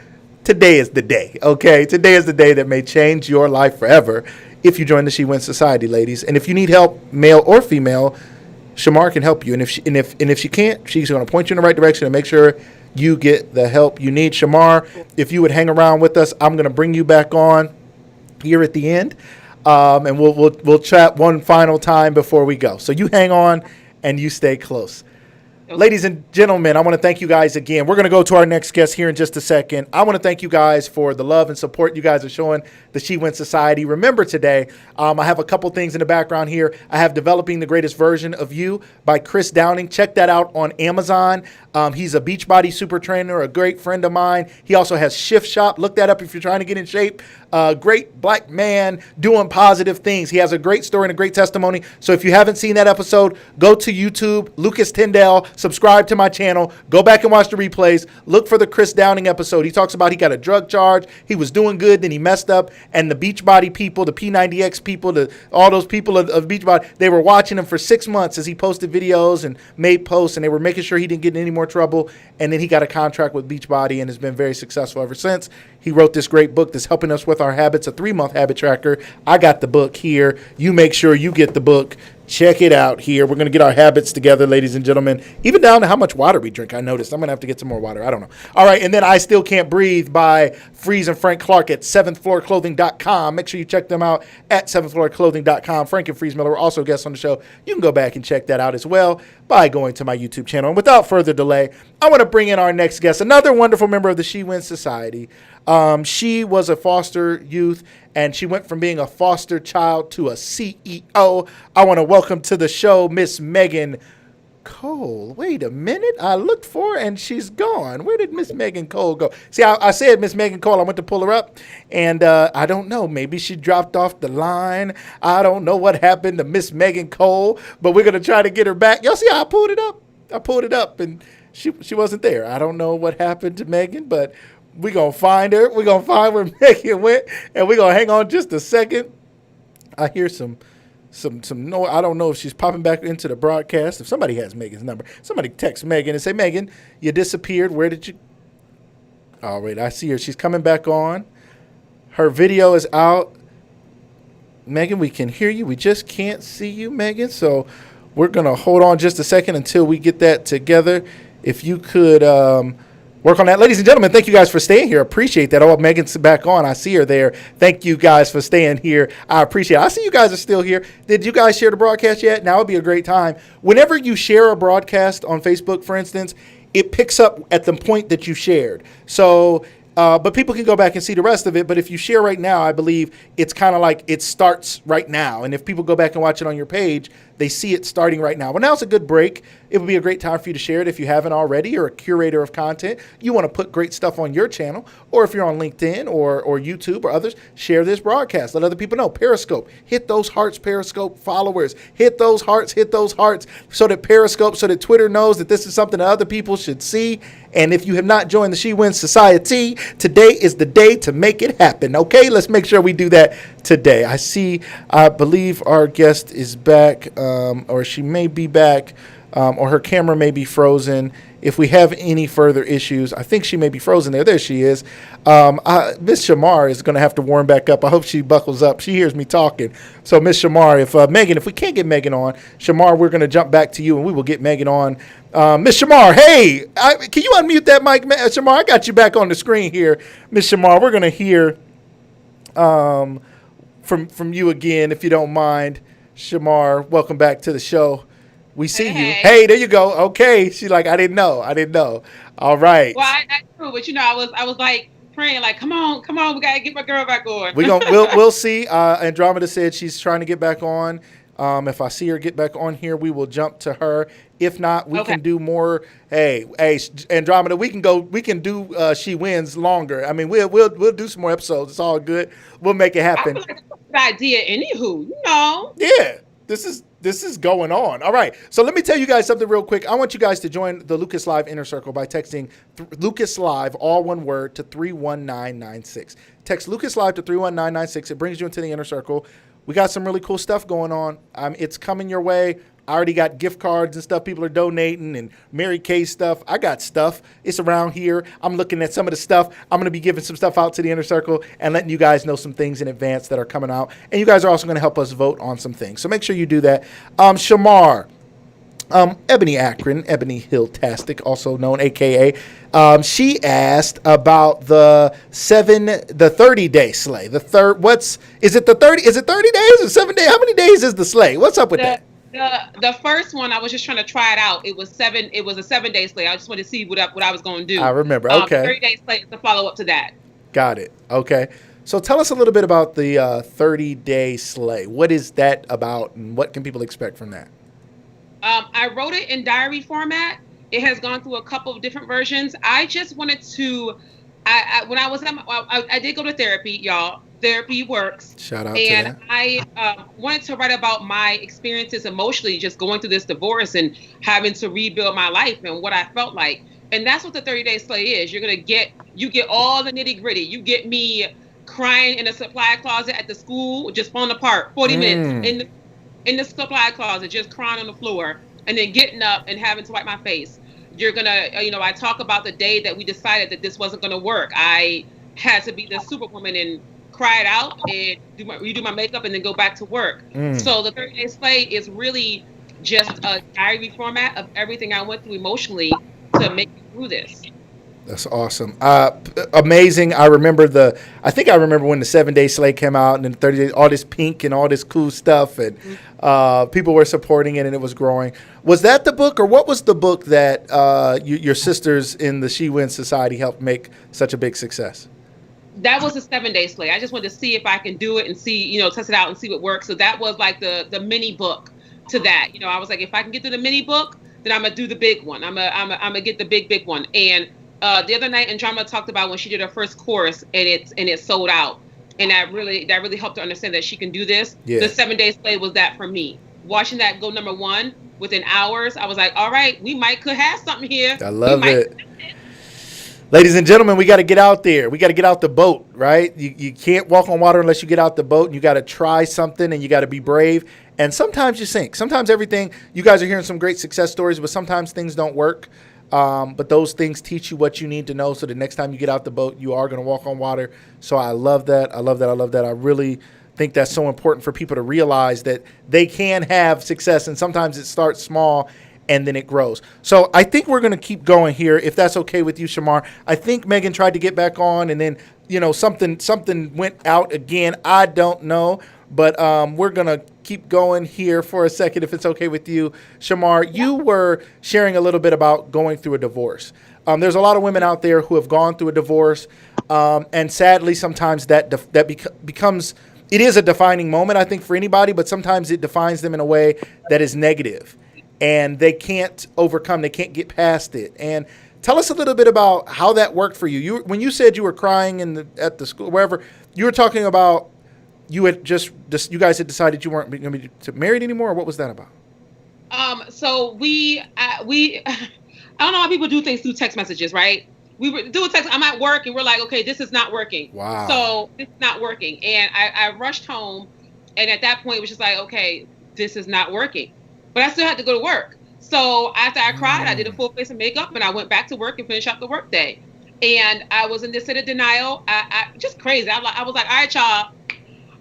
Today is the day, okay? Today is the day that may change your life forever if you join the She Wins Society, ladies. And if you need help, male or female, Chamar can help you. And if she can't, she's going to point you in the right direction and make sure you get the help you need. Chamar, if you would hang around with us, I'm going to bring you back on here at the end, and we'll chat one final time before we go. So you hang on and you stay close. Ladies and gentlemen, I want to thank you guys again. We're going to go to our next guest here in just a second. I want to thank you guys for the love and support you guys are showing the She Wins Society. Remember today, I have a couple things in the background here. I have Developing the Greatest Version of You by Chris Downing. Check that out on Amazon. He's a Beachbody super trainer, a great friend of mine. He also has Shift Shop. Look that up if you're trying to get in shape. Great black man doing positive things. He has a great story and a great testimony. So if you haven't seen that episode, go to YouTube, Lucas Tyndale, subscribe to my channel. Go back and watch the replays. Look for the Chris Downing episode. He talks about he got a drug charge. He was doing good, then he messed up, and the Beachbody people, the P90X people, all those people of Beachbody, they were watching him for 6 months as he posted videos and made posts, and they were making sure he didn't get in any more trouble. And then he got a contract with Beachbody and has been very successful ever since. He wrote this great book that's helping us with our habits, a 3-month habit tracker. I got the book here. You make sure you get the book. Check it out here. We're going to get our habits together, ladies and gentlemen, even down to how much water we drink. I noticed I'm going to have to get some more water. I don't know. All right. And then I Still Can't Breathe by Freeze and Frank Clark at 7thfloorclothing.com. Make sure you check them out at 7thfloorclothing.com. Frank and Freeze Miller were also guests on the show. You can go back and check that out as well by going to my YouTube channel. And without further delay, I want to bring in our next guest, another wonderful member of the She Wins Society. She was a foster youth, and she went from being a foster child to a CEO. I want to welcome to the show Miss Meighan Cole. Wait a minute. I looked for her, and she's gone. Where did Miss Meighan Cole go? See, I said Miss Meighan Cole. I went to pull her up, and I don't know. Maybe she dropped off the line. I don't know what happened to Miss Meighan Cole, but we're going to try to get her back. Y'all see how I pulled it up? I pulled it up, and she wasn't there. I don't know what happened to Meighan, but we're going to find her. We're going to find where Meighan went, and we're going to hang on just a second. I hear some no. I don't know if she's popping back into the broadcast. If somebody has Meighan's number, somebody text Meighan and say, Meighan, you disappeared. Where did you? All right, I see her. She's coming back on. Her video is out. Meighan, we can hear you. We just can't see you, Meighan. So we're going to hold on just a second until we get that together. If you could work on that. Ladies and gentlemen, thank you guys for staying here. Appreciate that. Oh, Megan's back on. I see her there. Thank you guys for staying here. I appreciate it. I see you guys are still here. Did you guys share the broadcast yet? Now would be a great time. Whenever you share a broadcast on Facebook, for instance, it picks up at the point that you shared. So, but people can go back and see the rest of it. But if you share right now, I believe it's kind of like it starts right now. And if people go back and watch it on your page, they see it starting right now. Well, now's a good break. It would be a great time for you to share it if you haven't already. You're a curator of content. You want to put great stuff on your channel, or if you're on LinkedIn or YouTube or others, share this broadcast. Let other people know. Periscope. Hit those hearts, Periscope followers. Hit those hearts so that Periscope, so that Twitter knows that this is something that other people should see. And if you have not joined the She Wins Society, today is the day to make it happen. Okay, let's make sure we do that today. I believe our guest is back, or she may be back, or her camera may be frozen. If we have any further issues, I think she may be frozen there. There she is. Miss Chamar is going to have to warm back up. I hope she buckles up. She hears me talking. So Miss Chamar, if Meighan, if we can't get Meighan on, Chamar, we're going to jump back to you and we will get Meighan on. Miss Chamar, hey, can you unmute that mic, Chamar? I got you back on the screen here. Miss Chamar, we're going to hear from you again, if you don't mind. Chamar, welcome back to the show. We see you. Hey, there you go. Okay. She's like, I didn't know. All right. Well, I knew, but I was like praying, like, come on, we gotta get my girl back on. We'll see. Andromeda said she's trying to get back on. If I see her get back on here, we will jump to her. If not, we can do more. Hey, Andromeda, we can do She Wins longer. I mean, we'll do some more episodes. It's all good. We'll make it happen. I feel like that's a good idea. Anywho, Yeah. This is going on. All right. So let me tell you guys something real quick. I want you guys to join the Lucas Live Inner Circle by texting Lucas Live, all one word, to 31996. Text Lucas Live to 31996. It brings you into the Inner Circle. We got some really cool stuff going on. It's coming your way. I already got gift cards and stuff. People are donating and Mary Kay stuff. I got stuff. It's around here. I'm looking at some of the stuff. I'm going to be giving some stuff out to the Inner Circle and letting you guys know some things in advance that are coming out. And you guys are also going to help us vote on some things. So make sure you do that. Chamar, Ebony Akron, Ebony Hilltastic, also known, AKA, she asked about the 30-day sleigh. Is it 30 days or 7 days? How many days is the sleigh? What's up with that? The first one, I was just trying to try it out. It was a 7-day sleigh. I just wanted to see what I was going to do. I remember. Okay. 30-day sleigh is the follow up to that. Got it. Okay. So tell us a little bit about the 30-day sleigh. What is that about, and what can people expect from that? I wrote it in diary format. It has gone through a couple of different versions. I just wanted to. I did go to therapy, y'all. Therapy works. Shout out to And that. I wanted to write about my experiences emotionally, just going through this divorce and having to rebuild my life and what I felt like. And that's what the 30-day slay is. You get all the nitty gritty. You get me crying in a supply closet at the school, just falling apart, 40 minutes in the supply closet, just crying on the floor, and then getting up and having to wipe my face. You're gonna, I talk about the day that we decided that this wasn't gonna work. I had to be the superwoman and cry it out and redo my makeup and then go back to work. So the 30-day slay is really just a diary format of everything I went through emotionally to make it through this. That's awesome. Amazing. I think I remember when the 7-day slate came out and then 30 days, all this pink and all this cool stuff, and people were supporting it and it was growing. Was that the book, or what was the book that your sisters in the She Wins Society helped make such a big success? That was a 7-day slate. I just wanted to see if I can do it and see, test it out and see what works. So that was like the mini book to that. I was like, if I can get to the mini book, then I'm gonna do the big one. I'm gonna get the big one. And the other night, Andromeda talked about when she did her first course and it sold out, and that really helped her understand that she can do this. Yeah. The 7-day slay was that for me. Watching that go number one within hours, I was like, all right, we could have something here. I love it. Ladies and gentlemen, we got to get out there. We got to get out the boat, right? You can't walk on water unless you get out the boat, and you got to try something, and you got to be brave. And sometimes you sink. Sometimes everything, you guys are hearing some great success stories, but sometimes things don't work. But those things teach you what you need to know, so the next time you get out the boat, you are going to walk on water. So I love that. I love that. I love that. I really think that's so important for people to realize that they can have success, and sometimes it starts small and then it grows. So I think we're going to keep going here, if that's okay with you, Chamar. I think Meighan tried to get back on, and then something went out again. I don't know, but we're going to keep going here for a second, if it's okay with you. Chamar, you were sharing a little bit about going through a divorce. There's a lot of women out there who have gone through a divorce, and sadly, sometimes that becomes, it is a defining moment, I think, for anybody, but sometimes it defines them in a way that is negative. And they can't overcome, they can't get past it. And tell us a little bit about how that worked for you. When you said you were crying at the school, wherever, you were talking about you guys had decided you weren't going to be married anymore, or what was that about? So we I don't know how people do things through text messages, right? We were doing text. I'm at work and we're like, okay, this is not working. Wow. So it's not working. And I rushed home, and at that point it was just like, okay, this is not working. But I still had to go to work. So after I cried, I did a full face of makeup, and I went back to work and finished up the work day. And I was in this state of denial. I just crazy. I was like, all right, y'all,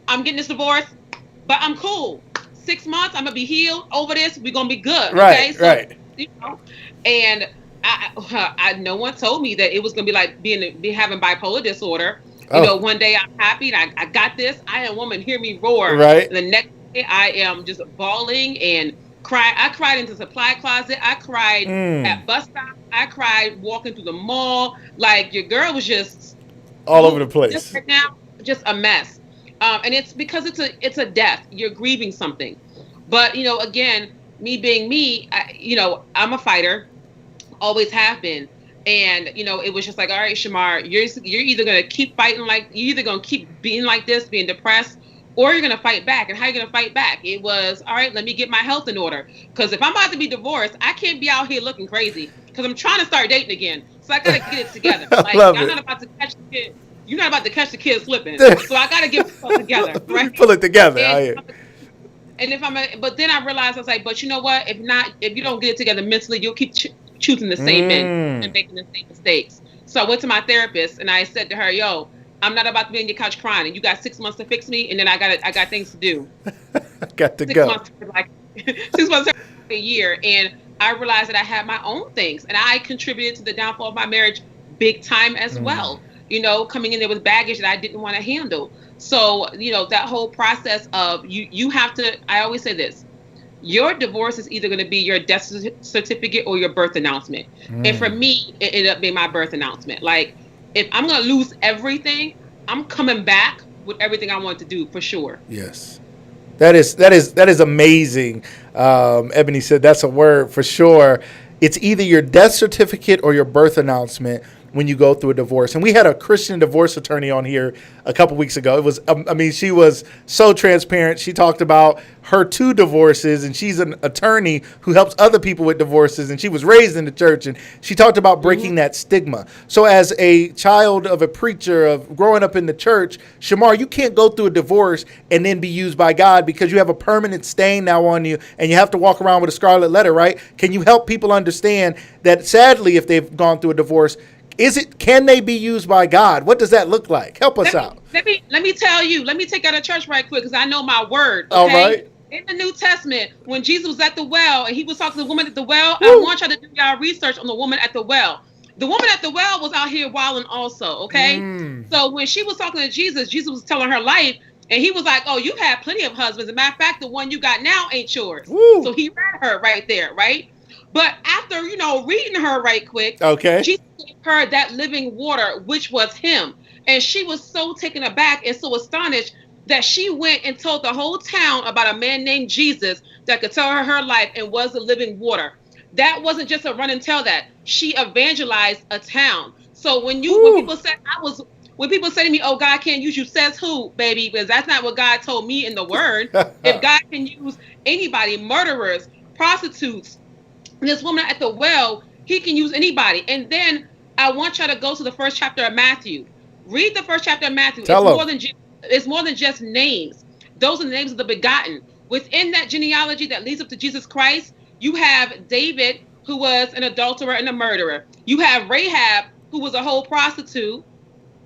I'm getting this divorce, but I'm cool. 6 months, I'm gonna be healed over this. We're gonna be good. Right, okay? So, right. And I no one told me that it was gonna be like having bipolar disorder. One day I'm happy and I got this. I am woman, hear me roar. Right. And the next day I am just bawling and crying. I cried into the supply closet. I cried at bus stops. I cried walking through the mall. Like, your girl was just all over the place. Just right now, just a mess. And it's because it's a death. You're grieving something. But again, me being me, I'm a fighter, always have been. And it was just like, all right, Chamar, you're either gonna keep fighting, you're either gonna keep being like this, being depressed, or you're going to fight back. And how are you going to fight back? It was, all right, let me get my health in order. Because if I'm about to be divorced, I can't be out here looking crazy. Because I'm trying to start dating again. So I got to get it together. I'm not about to catch the kid. You're not about to catch the kid slipping. So I got to get myself together. Right? Pull it together. But then I realized, I was like, but you know what? If you don't get it together mentally, you'll keep choosing the same men and making the same mistakes. So I went to my therapist and I said to her, yo, I'm not about to be on your couch crying, and you got 6 months to fix me, and then I got things to do. Got to go. 6 months to a year, and I realized that I had my own things, and I contributed to the downfall of my marriage big time as well. Coming in there with baggage that I didn't want to handle. So that whole process of you have to. I always say this: your divorce is either going to be your death certificate or your birth announcement. And for me, it ended up being my birth announcement. Like, if I'm going to lose everything, I'm coming back with everything I want to do, for sure. Yes. That is amazing. Ebony said that's a word for sure. It's either your death certificate or your birth announcement. when you go through a divorce. And we had a Christian divorce attorney on here a couple weeks ago. It was, she was so transparent. She talked about her 2 divorces, and she's an attorney who helps other people with divorces, and she was raised in the church, and she talked about breaking that stigma. So as a child of a preacher, of growing up in the church, Chamar, you can't go through a divorce and then be used by God, because you have a permanent stain now on you, and you have to walk around with a scarlet letter, right? Can you help people understand that, sadly, if they've gone through a divorce, can they be used by God? What does that look like? Help us out. Let me tell you. Let me take out of church right quick, because I know my word. Okay? All right. In the New Testament, when Jesus was at the well and he was talking to the woman at the well, I want y'all to do y'all research on the woman at the well. The woman at the well was out here wilding also, okay? So when she was talking to Jesus, Jesus was telling her life, and he was like, oh, you've had plenty of husbands. As a matter of fact, the one you got now ain't yours. Woo. So he read her right there, right? But after, reading her right quick, okay, Jesus gave her that living water, which was him. And she was so taken aback and so astonished that she went and told the whole town about a man named Jesus that could tell her life and was the living water. That wasn't just a run and tell that. She evangelized a town. So when people say to me, oh, God can't use you, says who, baby? Because that's not what God told me in the word. If God can use anybody, murderers, prostitutes, this woman at the well, he can use anybody. And then I want y'all to go to the first chapter of Matthew. Read the first chapter of Matthew. It's more than just names. Those are the names of the begotten. Within that genealogy that leads up to Jesus Christ, you have David, who was an adulterer and a murderer. You have Rahab, who was a whole prostitute,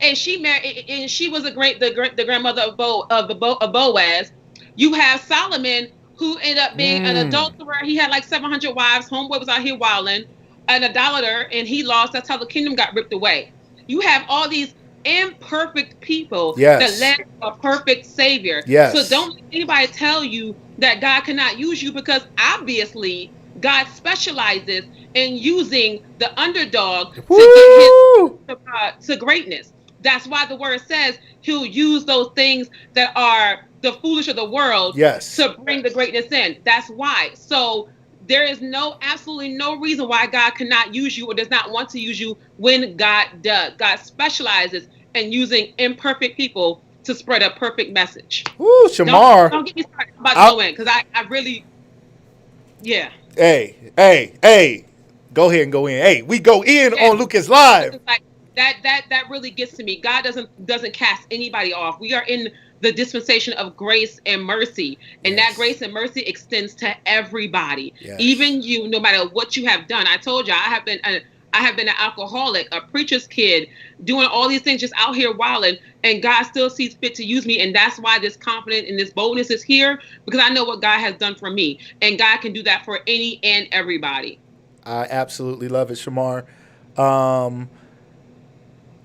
and she was the grandmother of Boaz. You have Solomon, who ended up being an adulterer. He had like 700 wives. Homeboy was out here wilding, an idolater, and he lost. That's how the kingdom got ripped away. You have all these imperfect people that led to a perfect Savior. So don't let anybody tell you that God cannot use you, because obviously God specializes in using the underdog to get to greatness. That's why the word says he'll use those things that are the foolish of the world to bring the greatness in. That's why. So there is absolutely no reason why God cannot use you or does not want to use you when God does. God specializes in using imperfect people to spread a perfect message. Ooh, Chamar. Don't get me started about Logan, because I really, Hey. Go ahead and go in. Hey, we go in on Lucas Live. Like, that really gets to me. God doesn't cast anybody off. We are in the dispensation of grace and mercy, and that grace and mercy extends to everybody, even you, no matter what you have done. I told you, I have been an alcoholic, a preacher's kid, doing all these things, just out here wilding, and God still sees fit to use me. And that's why this confidence and this boldness is here, because I know what God has done for me, and God can do that for any and everybody. I absolutely love it, Chamar.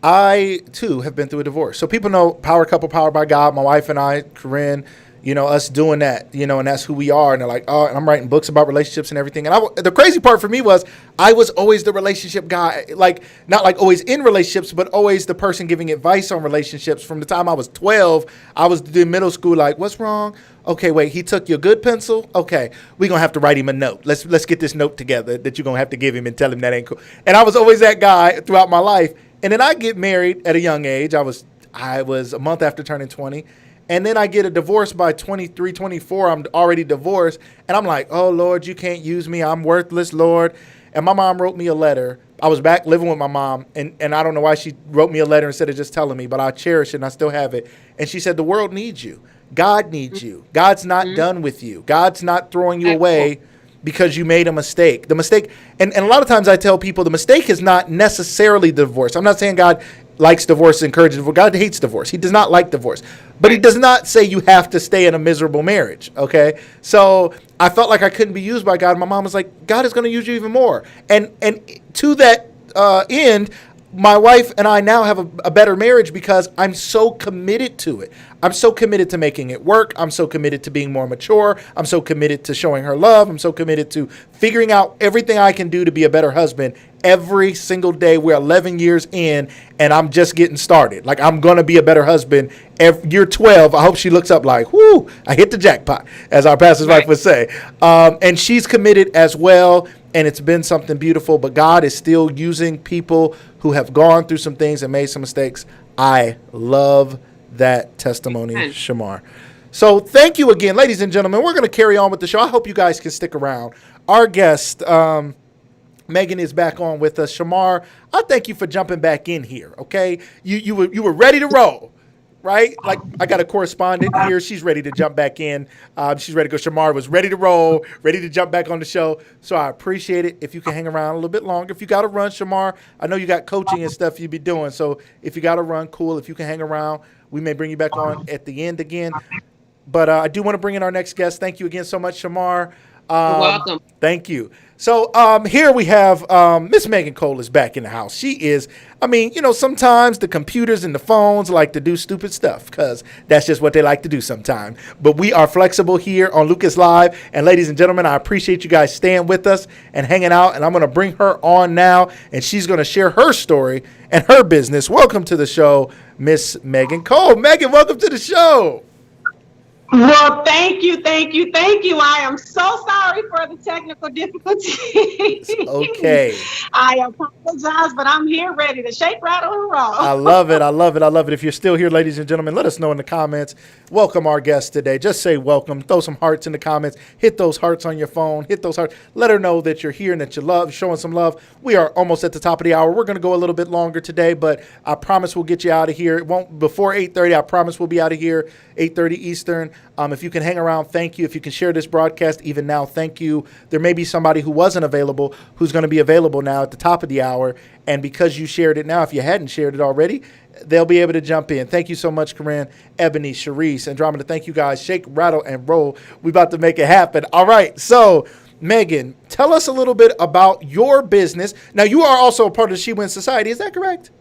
I, too, have been through a divorce. So people know Power Couple, Powered by God, my wife and I, Corinne, us doing that, and that's who we are. And they're like, oh, and I'm writing books about relationships and everything. And the crazy part for me was I was always the relationship guy, like not like always in relationships, but always the person giving advice on relationships. From the time I was 12, I was in middle school, like, what's wrong? Okay, wait, he took your good pencil? Okay, we're going to have to write him a note. Let's get this note together that you're going to have to give him and tell him that ain't cool. And I was always that guy throughout my life. And then I get married at a young age. I was a month after turning 20. And then I get a divorce by 23, 24. I'm already divorced. And I'm like, oh, Lord, you can't use me. I'm worthless, Lord. And my mom wrote me a letter. I was back living with my mom. And I don't know why she wrote me a letter instead of just telling me. But I cherish it and I still have it. And she said, the world needs you. God needs you. God's not done with you. God's not throwing you away because you made a mistake. The mistake, and a lot of times I tell people the mistake is not necessarily the divorce. I'm not saying God likes divorce, encourages divorce. God hates divorce. He does not like divorce. But he does not say you have to stay in a miserable marriage, okay? So I felt like I couldn't be used by God. My mom was like, God is going to use you even more. And to that end, my wife and I now have a better marriage because I'm so committed to it. I'm so committed to making it work. I'm so committed to being more mature. I'm so committed to showing her love. I'm so committed to figuring out everything I can do to be a better husband every single day. We're 11 years in, and I'm just getting started. Like, I'm going to be a better husband. Year 12, I hope she looks up like, whoo, I hit the jackpot, as our pastor's wife would say. And she's committed as well. and it's been something beautiful, but God is still using people who have gone through some things and made some mistakes. I love that testimony, Chamar. So thank you again, ladies and gentlemen. We're going to carry on with the show. I hope you guys can stick around. Our guest, Meighan, is back on with us. Chamar, I thank you for jumping back in here, okay? You were ready to roll, right? Like, I got a correspondent here. She's ready to jump back in. She's ready to go. Chamar was ready to roll, ready to jump back on the show. So I appreciate it if you can hang around a little bit longer. If you got to run, Chamar, I know you got coaching and stuff you be doing. So if you got to run, cool. If you can hang around, we may bring you back on at the end again. But I do want to bring in our next guest. Thank you again so much, Chamar. You're welcome. Thank you. So here we have Miss Meighan Cole is back in the house. She is, sometimes the computers and the phones like to do stupid stuff because that's just what they like to do sometimes. But we are flexible here on Lucas Live. And ladies and gentlemen, I appreciate you guys staying with us and hanging out. And I'm going to bring her on now, and she's going to share her story and her business. Welcome to the show, Miss Meighan Cole. Meighan, welcome to the show. Well, thank you. I am so sorry for the technical difficulties. Okay. I apologize, but I'm here ready to shake, rattle, and roll. I love it. If you're still here, ladies and gentlemen, let us know in the comments. Welcome our guest today. Just say welcome. Throw some hearts in the comments. Hit those hearts on your phone. Hit those hearts. Let her know that you're here and that you love, showing some love. We are almost at the top of the hour. We're going to go a little bit longer today, but I promise we'll get you out of here. It won't before 8:30. I promise we'll be out of here 8:30 Eastern. If you can hang around, thank you. If you can share this broadcast even now, thank you. There may be somebody who wasn't available who's going to be available now at the top of the hour. And because you shared it now, if you hadn't shared it already, they'll be able to jump in. Thank you so much, Corinne, Ebony, Sharice, Andromeda. Thank you, guys. Shake, rattle, and roll. We about to make it happen. All right. So, Meighan, tell us a little bit about your business. Now, you are also a part of the She Wins Society. Is that correct?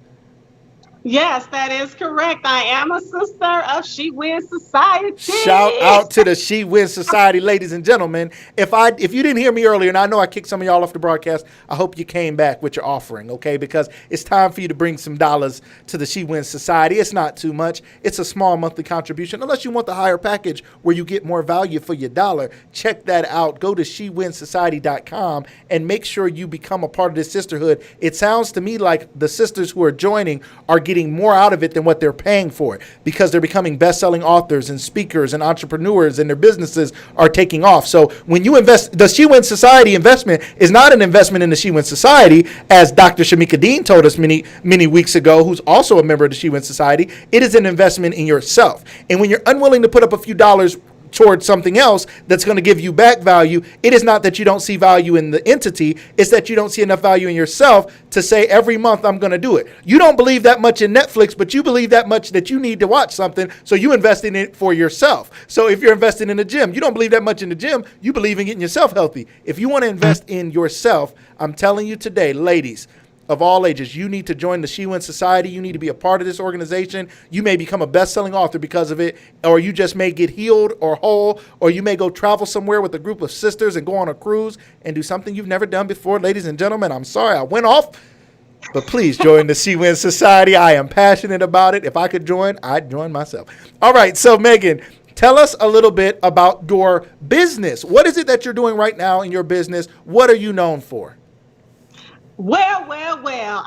Yes, that is correct. I am a sister of She Wins Society. Shout out to the She Wins Society, ladies and gentlemen. If you didn't hear me earlier, and I know I kicked some of y'all off the broadcast, I hope you came back with your offering, okay? Because it's time for you to bring some dollars to the She Wins Society. It's not too much. It's a small monthly contribution, unless you want the higher package where you get more value for your dollar. Check that out. Go to SheWinsSociety.com and make sure you become a part of this sisterhood. It sounds to me like the sisters who are joining are getting more out of it than what they're paying for it, because they're becoming best-selling authors and speakers and entrepreneurs, and their businesses are taking off. So when you invest, the She Wins Society investment is not an investment in the She Wins Society, as Dr. Shamika Dean told us many weeks ago, who's also a member of the She Wins Society. It is an investment in yourself. And when you're unwilling to put up a few dollars towards something else that's going to give you back value, it is not that you don't see value in the entity, it's that you don't see enough value in yourself to say every month I'm going to do it. You don't believe that much in Netflix, but you believe that much that you need to watch something, so you invest in it for yourself. So if you're investing in a gym, you don't believe that much in the gym, you believe in getting yourself healthy. If you want to invest in yourself, I'm telling you today, ladies of all ages, you need to join the She Wins Society. You need to be a part of this organization. You may become a best-selling author because of it, or you just may get healed or whole, or you may go travel somewhere with a group of sisters and go on a cruise and do something you've never done before. Ladies and gentlemen, I'm sorry I went off, but please join the She Wins Society. I am passionate about it. If I could join, I'd join myself. All right, so Meighan, tell us a little bit about your business. What is it that you're doing right now in your business? What are you known for? Well,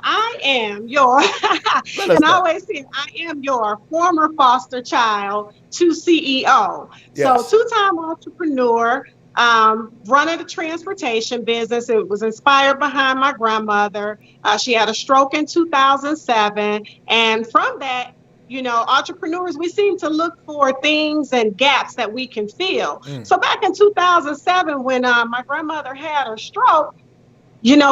I am your, and I always say, I am your former foster child to CEO. Yes. So two-time entrepreneur, running a transportation business. It was inspired behind my grandmother. She had a stroke in 2007. And from that, entrepreneurs, we seem to look for things and gaps that we can fill. So back in 2007, when my grandmother had her stroke,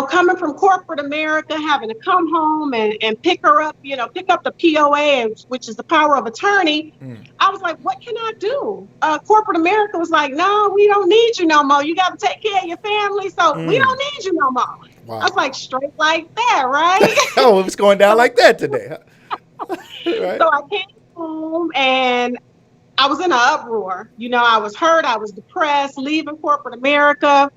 coming from corporate America, having to come home and pick her up, pick up the POA, which is the power of attorney. I was like, what can I do? Corporate America was like, no, we don't need you no more. You got to take care of your family. So we don't need you no more. Wow. I was like, straight like that, right? Oh, it was going down like that today. Right. So I came home and I was in an uproar. I was hurt. I was depressed, leaving corporate America.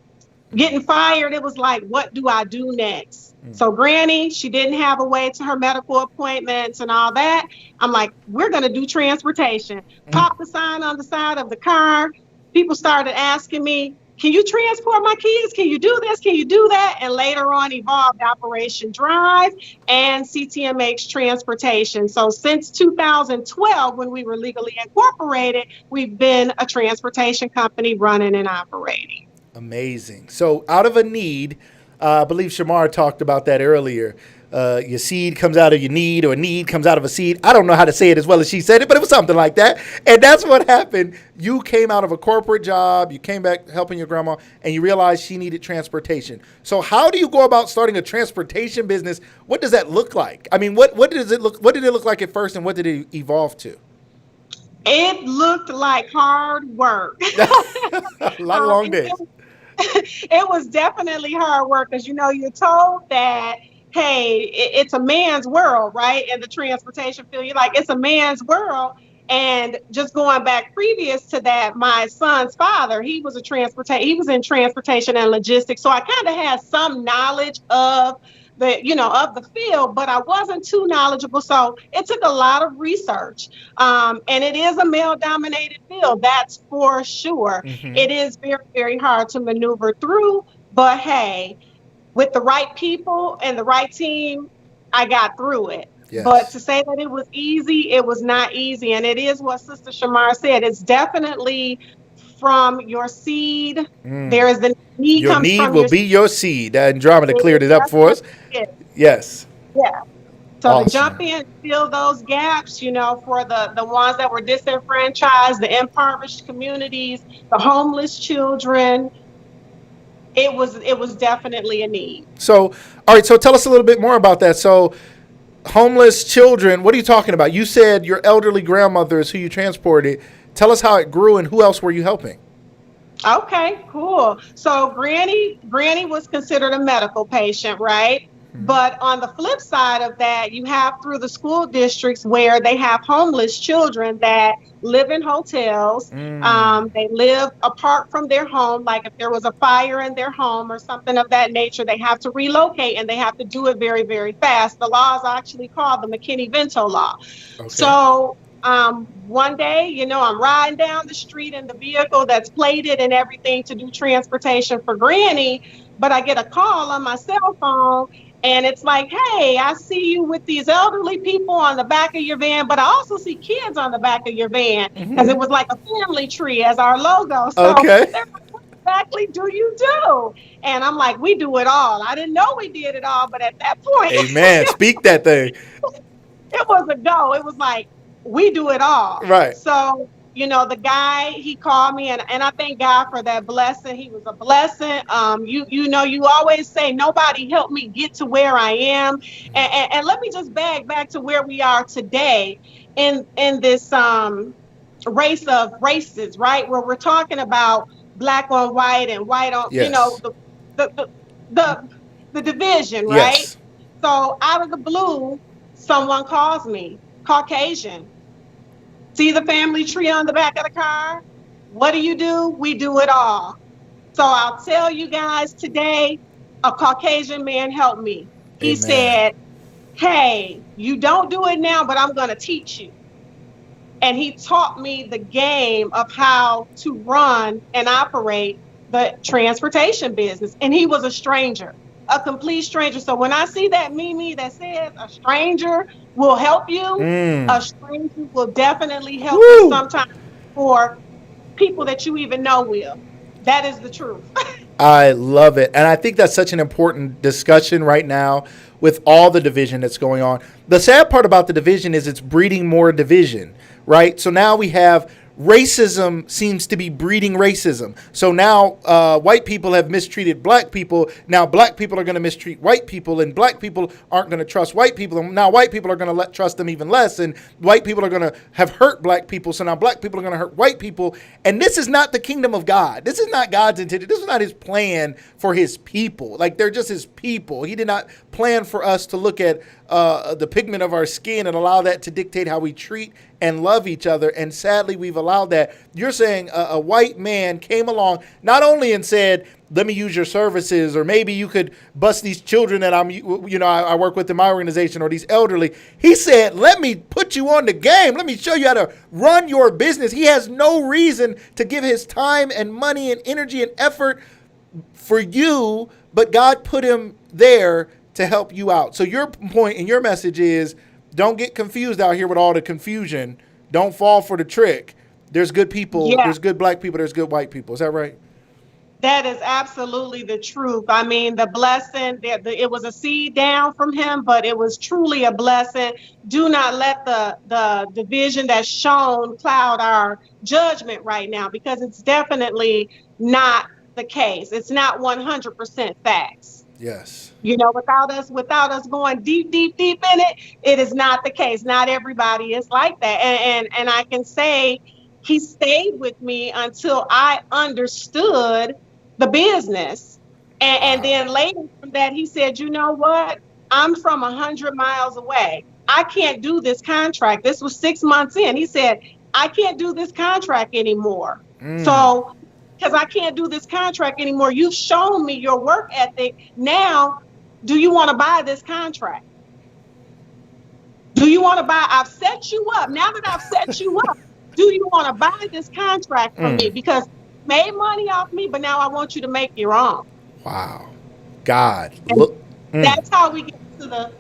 Getting fired, it was like, what do I do next? So Granny, she didn't have a way to her medical appointments and all that. I'm like, we're going to do transportation. Pop the sign on the side of the car. People started asking me, can you transport my kids? Can you do this? Can you do that? And later on evolved Operation Drive and CTMH Transportation. So since 2012, when we were legally incorporated, we've been a transportation company running and operating. Amazing. So out of a need, I believe Chamar talked about that earlier. Your seed comes out of your need, or a need comes out of a seed. I don't know how to say it as well as she said it, but it was something like that. And that's what happened. You came out of a corporate job, you came back helping your grandma, and you realized she needed transportation. So how do you go about starting a transportation business? What does that look like? I mean, what did it look like at first, and what did it evolve to? It looked like hard work. A lot of long days. It was definitely hard work, because you're told that, hey, it's a man's world, right? In the transportation field, you're like, it's a man's world. And just going back previous to that, my son's father, he was in transportation and logistics. So I kind of had some knowledge of the field, but I wasn't too knowledgeable. So it took a lot of research. And it is a male dominated field. That's for sure. Mm-hmm. It is very, very hard to maneuver through, but hey, with the right people and the right team, I got through it. Yes. But to say that it was easy, it was not easy. And it is what Sister Chamar said. It's definitely from your seed. There is the need. Your need will be your seed. Andromeda cleared it up for us. Yes. Yeah. So awesome. To jump in, fill those gaps, for the ones that were disenfranchised, the impoverished communities, the homeless children. It was definitely a need. So, all right. So tell us a little bit more about that. So homeless children, what are you talking about? You said your elderly grandmother is who you transported. Tell us how it grew and who else were you helping? Okay, cool. So Granny was considered a medical patient, right? Mm-hmm. But on the flip side of that, you have through the school districts where they have homeless children that live in hotels. They live apart from their home. Like if there was a fire in their home or something of that nature, they have to relocate, and they have to do it very, very fast. The law is actually called the McKinney-Vento law. Okay. So one day, I'm riding down the street in the vehicle that's plated and everything to do transportation for Granny, but I get a call on my cell phone. And it's like, hey, I see you with these elderly people on the back of your van, but I also see kids on the back of your van, because it was like a family tree as our logo. So okay. They're like, what exactly do you do? And I'm like, we do it all. I didn't know we did it all, but at that point, amen. Speak that thing. It was a go. It was like, we do it all. Right. So, the guy, he called me, and I thank God for that blessing. He was a blessing. You always say, nobody helped me get to where I am. And let me just back to where we are today in this race of races, right? Where we're talking about black on white and white on, yes. The division, right? Yes. So out of the blue, someone calls me, Caucasian. See the family tree on the back of the car? What do? We do it all. So I'll tell you guys today, a Caucasian man helped me. He Amen. Said, hey, you don't do it now, but I'm going to teach you. And he taught me the game of how to run and operate the transportation business. And he was a stranger, a complete stranger. So when I see that meme that says a stranger will help you, a stranger will definitely help you sometimes, for people that you even know will. That is the truth. I love it. And I think that's such an important discussion right now with all the division that's going on. The sad part about the division is it's breeding more division, right? So now we have racism seems to be breeding racism. So now white people have mistreated black people. Now black people are going to mistreat white people, and black people aren't going to trust white people. And now white people are going to trust them even less. And white people are going to have hurt black people. So now black people are going to hurt white people. And this is not the kingdom of God. This is not God's intention. This is not his plan for his people. Like, they're just his people. He did not plan for us to look at the pigment of our skin and allow that to dictate how we treat and love each other. And sadly, we've allowed that. You're saying a white man came along not only and said, let me use your services, or maybe you could bust these children that I work with in my organization, or these elderly. He said, let me put you on the game. Let me show you how to run your business. He has no reason to give his time and money and energy and effort for you, but God put him there to help you out. So your point and your message is, don't get confused out here with all the confusion. Don't fall for the trick. There's good people. Yeah. There's good black people. There's good white people. Is that right? That is absolutely the truth. I mean, the blessing, it was a seed down from him, but it was truly a blessing. Do not let the division that's shown cloud our judgment right now, because it's definitely not the case. It's not 100% facts. Yes. You know, without us going deep in it, it is not the case. Not everybody is like that. And I can say he stayed with me until I understood the business. And then later from that, he said, you know what? I'm from 100 miles away. I can't do this contract. This was 6 months in. He said, I can't do this contract anymore. So, because I can't do this contract anymore, you've shown me your work ethic. Now, do you want to buy this contract? Do you want to buy? I've set you up. Now that I've set you up, do you want to buy this contract from me? Because you made money off me, but now I want you to make your own. Wow. God. And Look. that's how we get to the,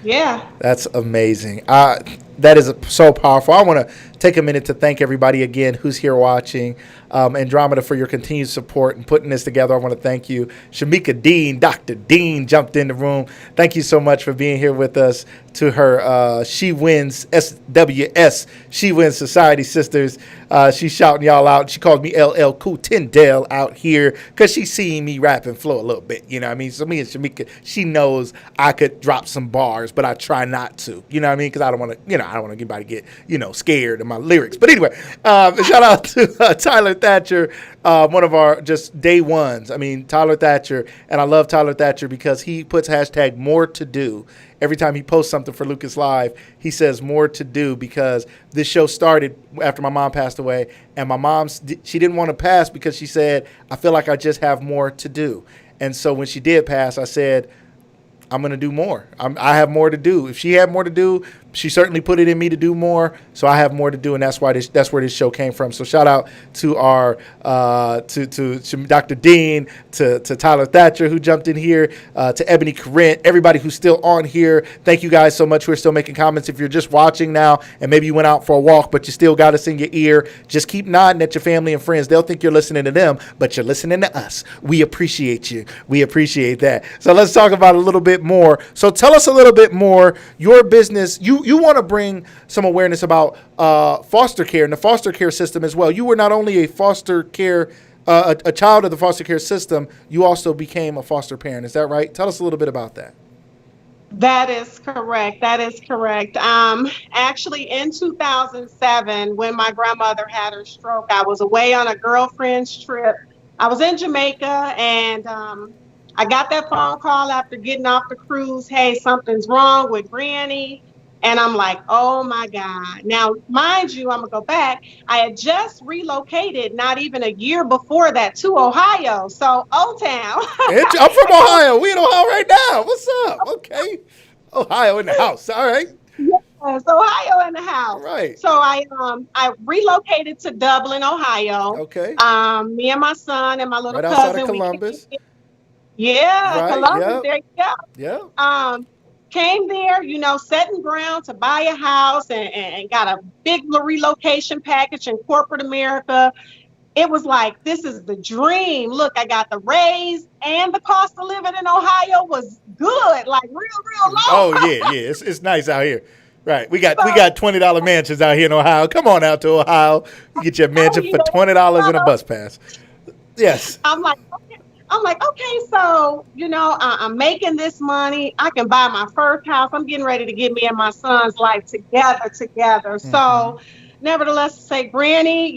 yeah. That's amazing. That is so powerful. I want to take a minute to thank everybody again who's here watching. Andromeda, for your continued support and putting this together. I want to thank you. Shamika Dean, Dr. Dean jumped in the room. Thank you so much for being here with us. To her She Wins SWS, She Wins Society Sisters. She's shouting y'all out. She called me LL Cool Tyndale out here because she's seeing me rap and flow a little bit. You know what I mean? So me and Shamika, she knows I could drop some bars, but I try not to. You know what I mean? Because I don't want to, I don't want anybody to get, scared of my lyrics. But anyway, shout out to Tyler Thatcher, one of our just day ones. I mean, Tyler Thatcher, and I love Tyler Thatcher because he puts hashtag more to do. Every time he posts something for Lucas Live, he says more to do, because this show started after my mom passed away, and my mom, she didn't want to pass because she said, I feel like I just have more to do. And so when she did pass, I said, I'm going to do more. I have more to do. If she had more to do, she certainly put it in me to do more. So I have more to do, and that's where this show came from. So shout out to our to Dr. Dean, to Tyler Thatcher, who jumped in here, to Ebony Corinth, everybody who's still on here. Thank you guys so much who are still making comments. If you're just watching now and maybe you went out for a walk, but you still got us in your ear, just keep nodding at your family and friends. They'll think you're listening to them, but you're listening to us. We appreciate you. We appreciate that. So let's talk about a little bit more. So tell us a little bit more. Your business, you want to bring some awareness about foster care and the foster care system as well. You were not only a foster care, a child of the foster care system, you also became a foster parent. Is that right? Tell us a little bit about that. That is correct. That is correct. Actually, in 2007, when my grandmother had her stroke, I was away on a girlfriend's trip. I was in Jamaica, and I got that phone call after getting off the cruise. Hey, something's wrong with Granny. And I'm like, oh my God. Now, mind you, I'm going to go back. I had just relocated not even a year before that to Ohio. So, Old Town. I'm from Ohio. We in Ohio right now. What's up? Okay. Ohio in the house. All right. Yes, Ohio in the house. Right. So I relocated to Dublin, Ohio. Okay. Me and my son and my little right cousin. Outside of Columbus. Yeah, right. Columbus. Yep. There you go. Yeah. Came there, setting ground to buy a house, and got a big relocation package in corporate America. It was like, this is the dream. Look, I got the raise, and the cost of living in Ohio was good, like real low. Oh yeah. It's nice out here. Right. We got $20 mansions out here in Ohio. Come on out to Ohio. You get your mansion for $20 and a bus pass. Yes. I'm like, okay, so, I'm making this money. I can buy my first house. I'm getting ready to get me and my son's life together. Mm-hmm. So, nevertheless, to say Granny,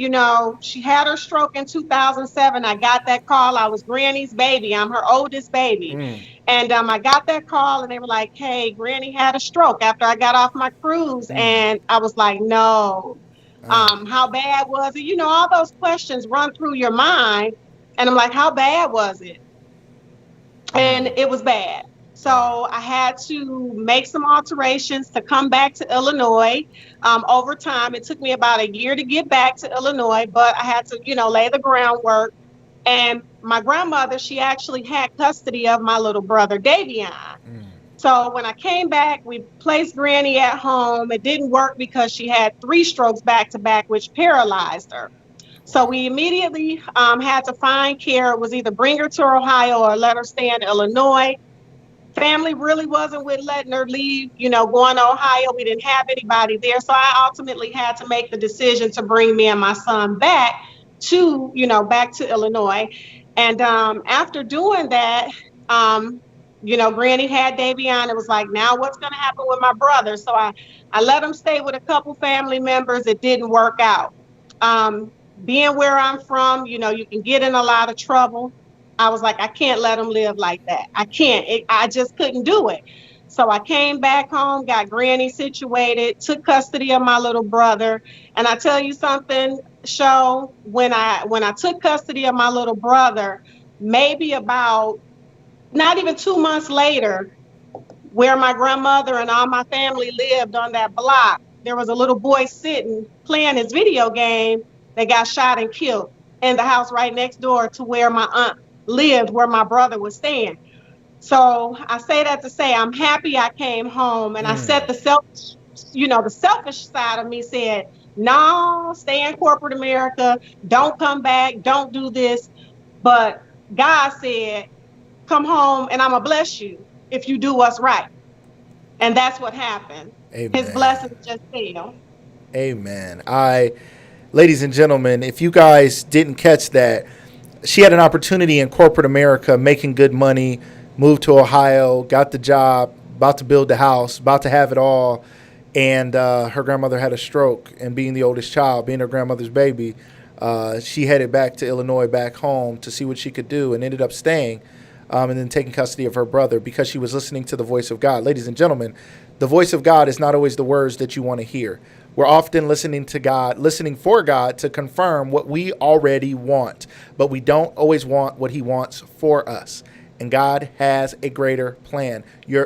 she had her stroke in 2007. I got that call. I was Granny's baby. I'm her oldest baby. And I got that call, and they were like, hey, Granny had a stroke after I got off my cruise. And I was like, no. How bad was it? You know, all those questions run through your mind. And I'm like, how bad was it? And it was bad. So I had to make some alterations to come back to Illinois. Over time, it took me about a year to get back to Illinois, but I had to, you know, lay the groundwork. And my grandmother, she actually had custody of my little brother, Davion. So when I came back, we placed Granny at home. It didn't work because she had 3 strokes back to back, which paralyzed her. So we immediately had to find care. It was either bring her to Ohio or let her stay in Illinois. Family really wasn't with letting her leave, you know, going to Ohio. We didn't have anybody there. So I ultimately had to make the decision to bring me and my son back to, you know, back to Illinois. And after doing that, you know, Granny had Davion. It was like, now what's going to happen with my brother? So I let him stay with a couple family members. It didn't work out. Being where I'm from, you know, you can get in a lot of trouble. I was like, I can't let him live like that. I can't. I just couldn't do it. So I came back home, got Granny situated, took custody of my little brother. And I tell you something, Sho, when I took custody of my little brother, maybe about not even 2 months later, where my grandmother and all my family lived on that block, there was a little boy sitting playing his video game that got shot and killed in the house right next door to where my aunt lived, where my brother was staying. So I say that to say I'm happy I came home, and I said the selfish side of me said, no, stay in corporate America, don't come back, don't do this. But God said, come home and I'm gonna bless you if you do what's right. And that's what happened. Amen. His blessings just fell. Amen. Ladies and gentlemen, if you guys didn't catch that, she had an opportunity in corporate America, making good money, moved to Ohio, got the job, about to build the house, about to have it all. And her grandmother had a stroke, and being the oldest child, being her grandmother's baby, she headed back to Illinois, back home to see what she could do, and ended up staying and then taking custody of her brother because she was listening to the voice of God. Ladies and gentlemen, the voice of God is not always the words that you want to hear. We're often listening to God, listening for God to confirm what we already want, but we don't always want what he wants for us. And God has a greater plan.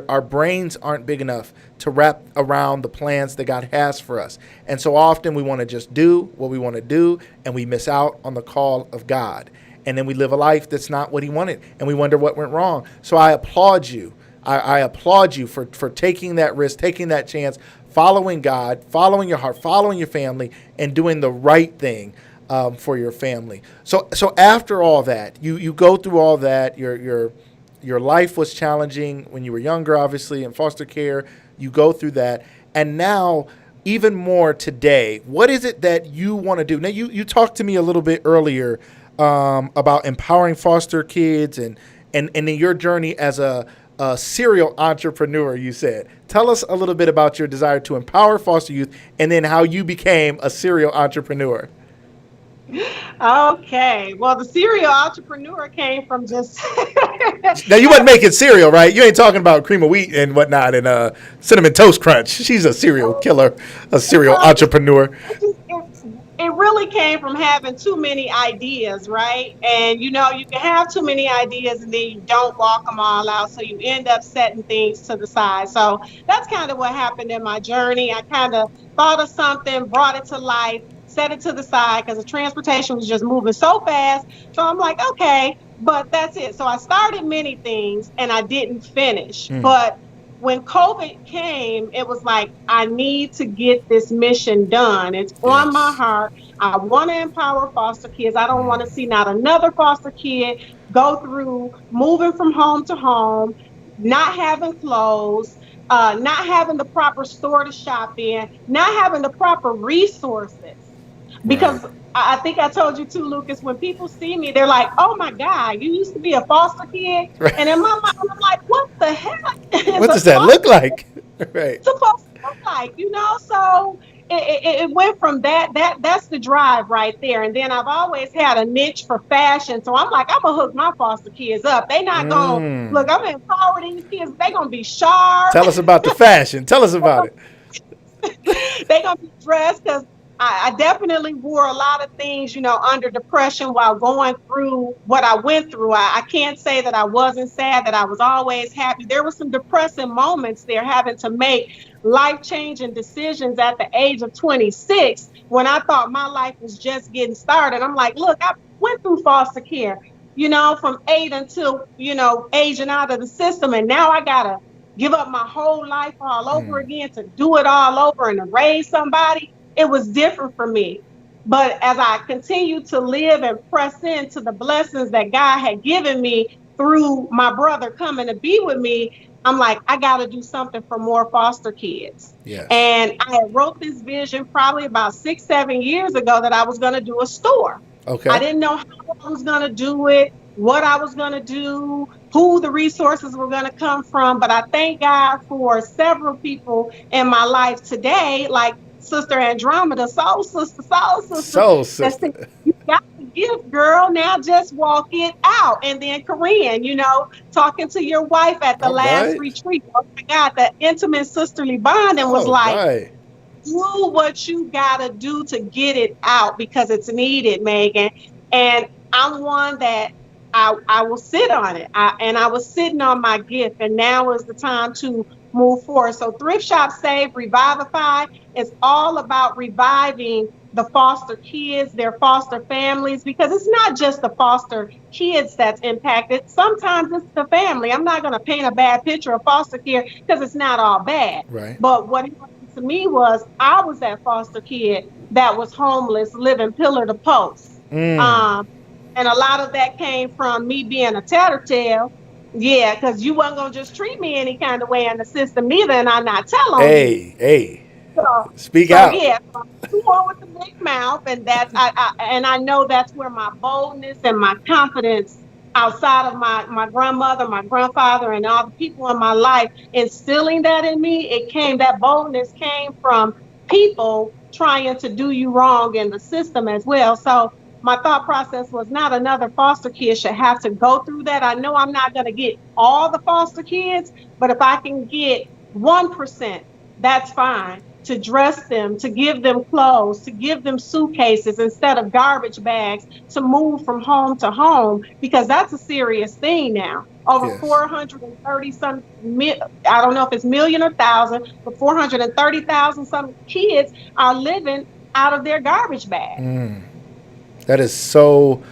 Our brains aren't big enough to wrap around the plans that God has for us. And so often we want to just do what we want to do, and we miss out on the call of God. And then we live a life that's not what he wanted, and we wonder what went wrong. So I applaud you. I applaud you for taking that risk, taking that chance, following God, following your heart, following your family, and doing the right thing for your family. So after all that, you go through all that. Your life was challenging when you were younger, obviously, in foster care. You go through that. And now, even more today, what is it that you want to do? Now, you talked to me a little bit earlier about empowering foster kids and in your journey as a serial entrepreneur, you said. Tell us a little bit about your desire to empower foster youth and then how you became a serial entrepreneur. Okay. Well, the serial entrepreneur came from just... Now, you wasn't making cereal, right? You ain't talking about cream of wheat and whatnot and Cinnamon Toast Crunch. She's a serial killer, a serial entrepreneur. It really came from having too many ideas, right? And, you know, you can have too many ideas and then you don't walk them all out. So you end up setting things to the side. So that's kind of what happened in my journey. I kind of thought of something, brought it to life, set it to the side because the transportation was just moving so fast. So I'm like, okay, but that's it. So I started many things and I didn't finish. But when COVID came, it was like, I need to get this mission done. It's on my heart. I want to empower foster kids. I don't want to see not another foster kid go through moving from home to home, not having clothes, not having the proper store to shop in, not having the proper resources. Because I think I told you too, Lucas, when people see me, they're like, oh my God, you used to be a foster kid. Right. And in my mind, I'm like, what the heck? What does that look like? Right. Supposed to look like, you know? So it went from that's the drive right there. And then I've always had a niche for fashion. So I'm like, I'm going to hook my foster kids up. They not going to, look, I'm going to empower these kids. They going to be sharp. Tell us about the fashion. Tell us about it. They going to be dressed because I definitely wore a lot of things, under depression while going through what I went through. I can't say that I wasn't sad, that I was always happy. There were some depressing moments there, having to make life-changing decisions at the age of 26 when I thought my life was just getting started. I'm like, look, I went through foster care, from 8 until, aging out of the system. And now I got to give up my whole life all over again to do it all over and to raise somebody. It was different for me. But as I continued to live and press into the blessings that God had given me through my brother coming to be with me, I'm like, I got to do something for more foster kids. Yes. And I wrote this vision probably about 6-7 years ago that I was going to do a store. Okay. I didn't know how I was going to do it, what I was going to do, who the resources were going to come from. But I thank God for several people in my life today, like Sister Andromeda, Soul Sister. That You got the gift, girl. Now just walk it out. And then Korean, talking to your wife at the last retreat. Oh my God, that intimate sisterly bonding was do what you gotta do to get it out because it's needed, Meighan. And I'm one that I will sit on it. I was sitting on my gift, and now is the time to move forward. So Thrift Shop Save Revivify is all about reviving the foster kids, their foster families, because it's not just the foster kids that's impacted. Sometimes it's the family. I'm not going to paint a bad picture of foster care because it's not all bad. Right. But what happened to me was I was that foster kid that was homeless, living pillar to post. And a lot of that came from me being a tattletale. Yeah, because you wasn't going to just treat me any kind of way in the system either, and I not tell on you. Hey. Speak so out. Yeah, you on with the big mouth, and that's I know that's where my boldness and my confidence outside of my grandmother, my grandfather, and all the people in my life instilling that in me. That boldness came from people trying to do you wrong in the system as well. So my thought process was not another foster kid should have to go through that. I know I'm not going to get all the foster kids, but if I can get 1%, that's fine. To dress them, to give them clothes, to give them suitcases instead of garbage bags, to move from home to home, because that's a serious thing now. Over 430 some, I don't know if it's million or thousand, but 430,000 some kids are living out of their garbage bag. That is so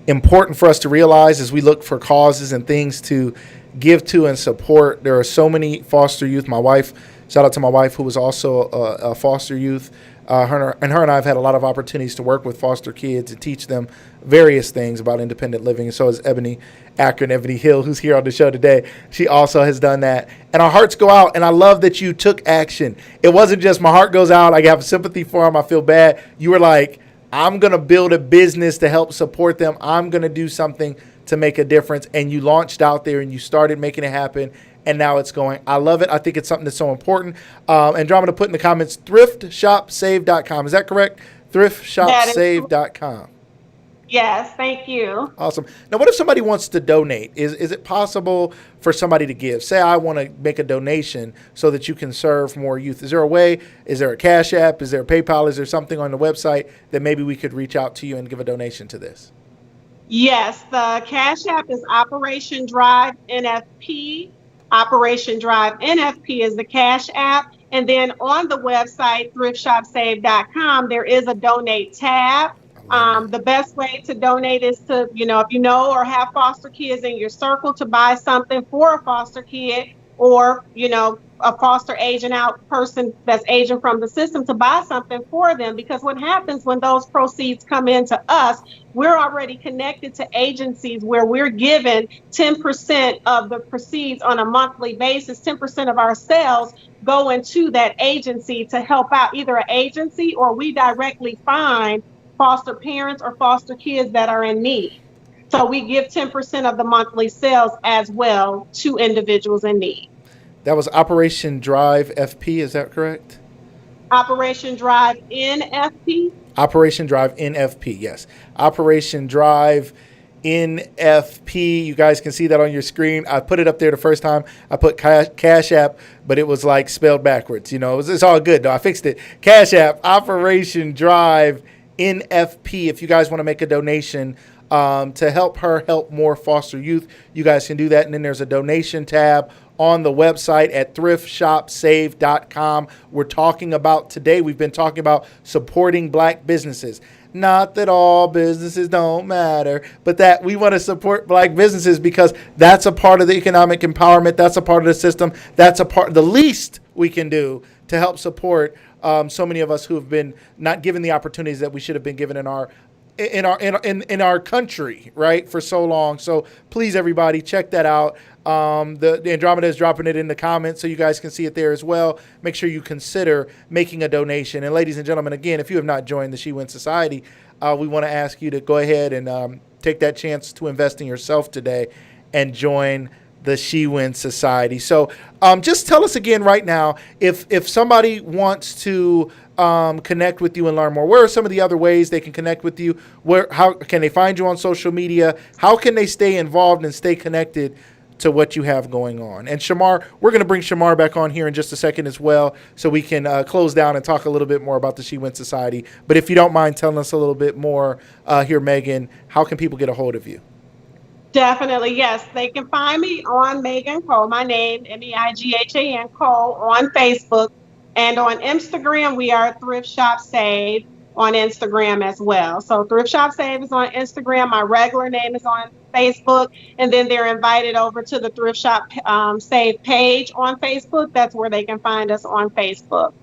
important for us to realize as we look for causes and things to give to and support. There are so many foster youth. My wife, shout out to my wife, who was also a foster youth. Her and I have had a lot of opportunities to work with foster kids and teach them various things about independent living. And so has Ebony Akron, Ebony Hill, who's here on the show today. She also has done that. And our hearts go out. And I love that you took action. It wasn't just my heart goes out, I have sympathy for them, I feel bad. You were like, I'm going to build a business to help support them. I'm going to do something to make a difference. And you launched out there and you started making it happen. And now it's going. I love it. I think it's something that's so important. Andromeda put in the comments, thriftshopsave.com. Is that correct? Thriftshopsave.com. Yes, thank you. Awesome. Now, what if somebody wants to donate? Is it possible for somebody to give? Say I want to make a donation so that you can serve more youth. Is there a way? Is there a Cash App? Is there a PayPal? Is there something on the website that maybe we could reach out to you and give a donation to this? Yes, the Cash App is Operation Drive NFP. Operation Drive NFP is the Cash App. And then on the website, thriftshopsave.com, there is a donate tab. The best way to donate is to, if you know or have foster kids in your circle, to buy something for a foster kid, or, a foster aging out person that's aging from the system, to buy something for them. Because what happens when those proceeds come into us, we're already connected to agencies where we're given 10% of the proceeds on a monthly basis. 10% of our sales go into that agency to help out either an agency, or we directly find foster parents or foster kids that are in need. So we give 10% of the monthly sales as well to individuals in need. That was Operation Drive FP, is that correct? Operation Drive NFP. Operation Drive NFP, yes. Operation Drive NFP. You guys can see that on your screen. I put it up there the first time. I put Cash App, but it was like spelled backwards. It's all good though. I fixed it. Cash App, Operation Drive, NFP. If you guys want to make a donation to help her help more foster youth, you guys can do that. And then there's a donation tab on the website at thriftshopsave.com. We've been talking about supporting black businesses. Not that all businesses don't matter, but that we want to support black businesses because that's a part of the economic empowerment. That's a part of the system. That's the least we can do to help support so many of us who have been not given the opportunities that we should have been given in our country, right, for so long. So please, everybody, check that out. The Andromeda is dropping it in the comments so you guys can see it there as well. Make sure you consider making a donation. And ladies and gentlemen, again, if you have not joined the She Wins Society, we want to ask you to go ahead and take that chance to invest in yourself today and join the She Wins Society. So just tell us again right now, if somebody wants to connect with you and learn more, where are some of the other ways they can connect with you? How can they find you on social media? How can they stay involved and stay connected to what you have going on? And Chamar, we're going to bring Chamar back on here in just a second as well, so we can close down and talk a little bit more about the She Wins Society. But if you don't mind telling us a little bit more here, Meighan, how can people get a hold of you? Definitely, yes. They can find me on Meighan Cole, my name, Meighan Cole, on Facebook. And on Instagram, we are Thrift Shop Save on Instagram as well. So Thrift Shop Save is on Instagram. My regular name is on Facebook. And then they're invited over to the Thrift Shop Save page on Facebook. That's where they can find us on Facebook.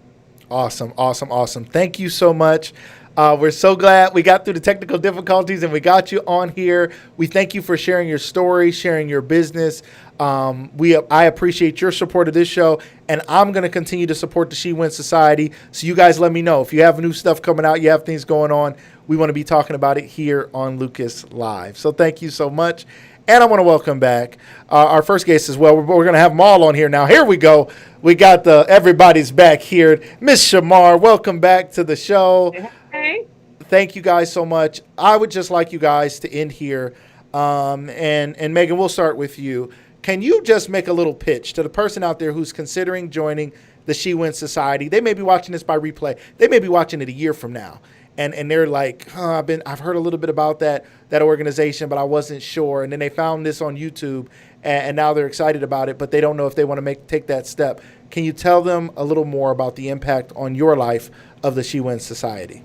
Awesome. Thank you so much. We're so glad we got through the technical difficulties and we got you on here. We thank you for sharing your story, sharing your business. I appreciate your support of this show, and I'm going to continue to support the She Wins Society. So you guys let me know if you have new stuff coming out, you have things going on. We want to be talking about it here on Lucas Live. So thank you so much. And I want to welcome back our first guest as well. We're going to have them all on here now. Here we go. We got everybody's back here. Miss Chamar, welcome back to the show. Hey. Thank you guys so much. I would just like you guys to end here. And Meighan, we'll start with you. Can you just make a little pitch to the person out there who's considering joining the She Wins Society? They may be watching this by replay. They may be watching it a year from now. And they're like, I've heard a little bit about that organization, but I wasn't sure. And then they found this on YouTube, and now they're excited about it, but they don't know if they want to take that step. Can you tell them a little more about the impact on your life of the She Wins Society?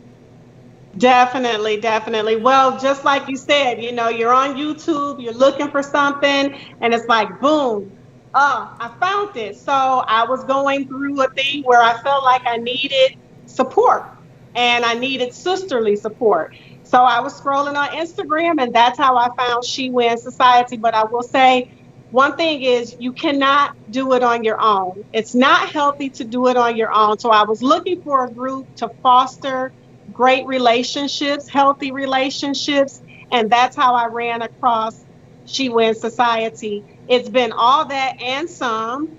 Definitely. Well, just like you said, you're on YouTube, you're looking for something, and it's like, boom, I found this. So I was going through a thing where I felt like I needed support, and I needed sisterly support. So I was scrolling on Instagram, and that's how I found She Wins Society. But I will say, one thing is you cannot do it on your own. It's not healthy to do it on your own. So I was looking for a group to foster great relationships, healthy relationships, and that's how I ran across She Wins Society. It's been all that and some.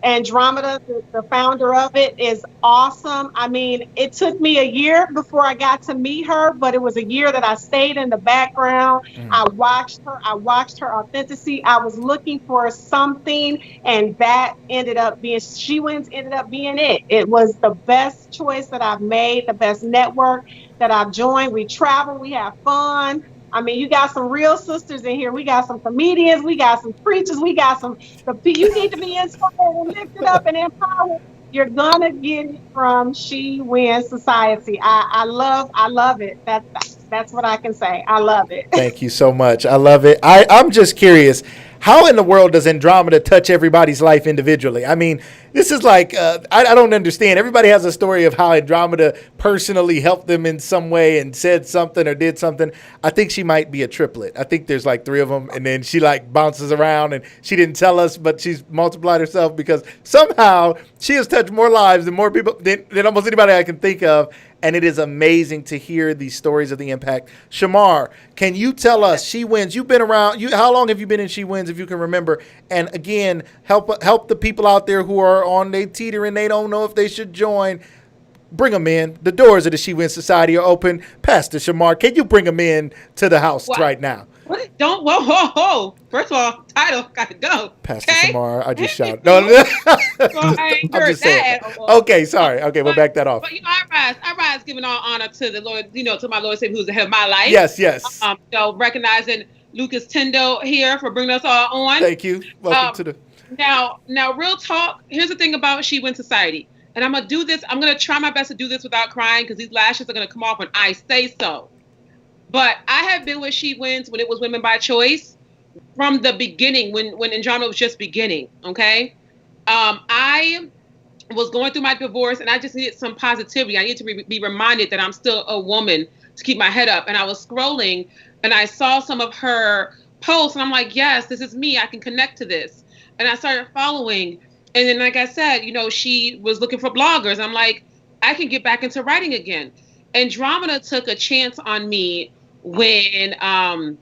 Andromeda, the founder of it, is awesome. I mean, it took me a year before I got to meet her, but it was a year that I stayed in the background. I watched her authenticity. I was looking for something, and that ended up being, She Wins ended up being it. It was the best choice that I've made, the best network that I've joined. We travel, we have fun. I mean, you got some real sisters in here. We got some comedians. We got some preachers. We got you need to be inspired and lifted up and empowered. You're going to get it from She Wins Society. I love it. That's what I can say. I love it. Thank you so much. I love it. I'm just curious, how in the world does Andromeda touch everybody's life individually? I mean, this is like, I don't understand. Everybody has a story of how Andromeda personally helped them in some way and said something or did something. I think she might be a triplet. I think there's like 3 of them, and then she like bounces around, and she didn't tell us, but she's multiplied herself because somehow she has touched more lives than more people than almost anybody I can think of. And it is amazing to hear these stories of the impact. Chamar, can you tell us, She Wins, you've been around, how long have you been in She Wins, if you can remember? And again, help the people out there who are on their teeter and they don't know if they should join. bring them in. The doors of the She Wins Society are open. Pastor Chamar, can you bring them in to the house right now? What? Don't, whoa, whoa, whoa. First of all, title got to go. Pastor okay? Chamar, I just shouted. No, I ain't heard that. Okay, sorry. Okay, we'll back that off. But I rise giving all honor to the Lord, to my Lord Savior, who's the head of my life. Yes. Recognizing Lucas Tendo here for bringing us all on. Thank you. Welcome to the. Now, real talk. Here's the thing about She Wins Society, and I'm gonna do this. I'm gonna try my best to do this without crying because these lashes are gonna come off when I say so. But I have been with She Wins when it was Women by Choice from the beginning, when Andromeda was just beginning. Okay, I was going through my divorce, and I just needed some positivity. I needed to be reminded that I'm still a woman to keep my head up. And I was scrolling, and I saw some of her posts, and I'm like, yes, this is me. I can connect to this. And I started following. And then, like I said, she was looking for bloggers. I'm like, I can get back into writing again. Andromeda took a chance on me when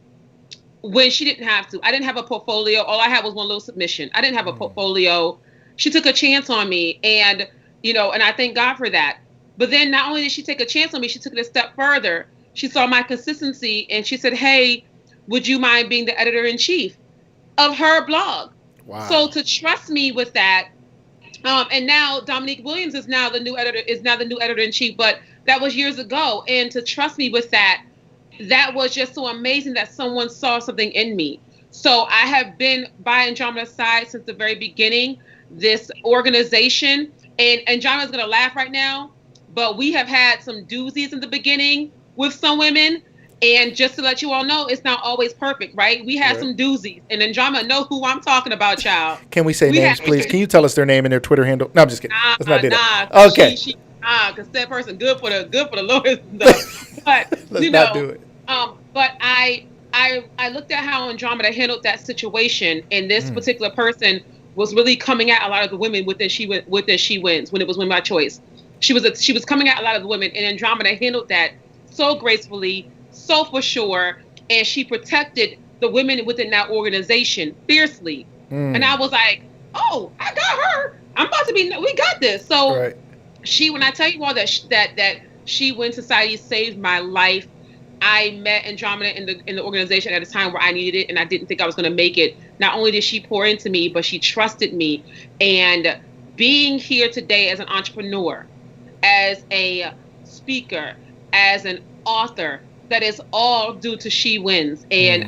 she didn't have to. I didn't have a portfolio. All I had was one little submission. I didn't have a portfolio. She took a chance on me. And, and I thank God for that. But then not only did she take a chance on me, she took it a step further. She saw my consistency and she said, hey, would you mind being the editor-in-chief of her blog? Wow. So to trust me with that, and now Dominique Williams is now the new editor-in-chief, but that was years ago. And to trust me with that was just so amazing that someone saw something in me. So I have been by Andromeda's side since the very beginning, this organization, and Andromeda's going to laugh right now, but we have had some doozies in the beginning with some women. And just to let you all know, it's not always perfect, right? We had some doozies. And Andromeda know who I'm talking about, child. Can we say names, please? Can you tell us their name and their Twitter handle? No, I'm just kidding. Let's not do that. Okay. Because that person good for the Lord stuff. But let's not do it. But I looked at how Andromeda handled that situation, and this particular person was really coming at a lot of the women within She Wins when it was Women by Choice. She was coming at a lot of the women, and Andromeda handled that so gracefully, so for sure, and she protected the women within that organization fiercely. And I was like, oh, I got her. I'm about to be, we got this. So when I tell you all that She Wins Society saved my life, I met Andromeda in the organization at a time where I needed it, and I didn't think I was going to make it. Not only did she pour into me, but she trusted me. And being here today as an entrepreneur, as a speaker, as an author, that is all due to She Wins, and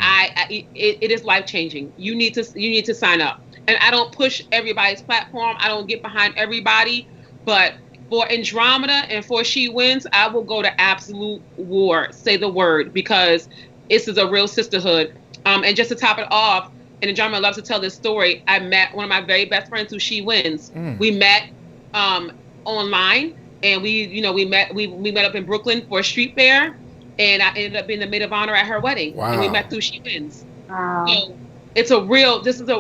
it is life changing. You need to sign up. And I don't push everybody's platform. I don't get behind everybody, but for Andromeda and for She Wins, I will go to absolute war. Say the word, because this is a real sisterhood. And just to top it off, and Andromeda loves to tell this story, I met one of my very best friends through She Wins. We met online, and we met up in Brooklyn for a street fair. And I ended up being the maid of honor at her wedding. Wow. And we met through She Wins. Wow. So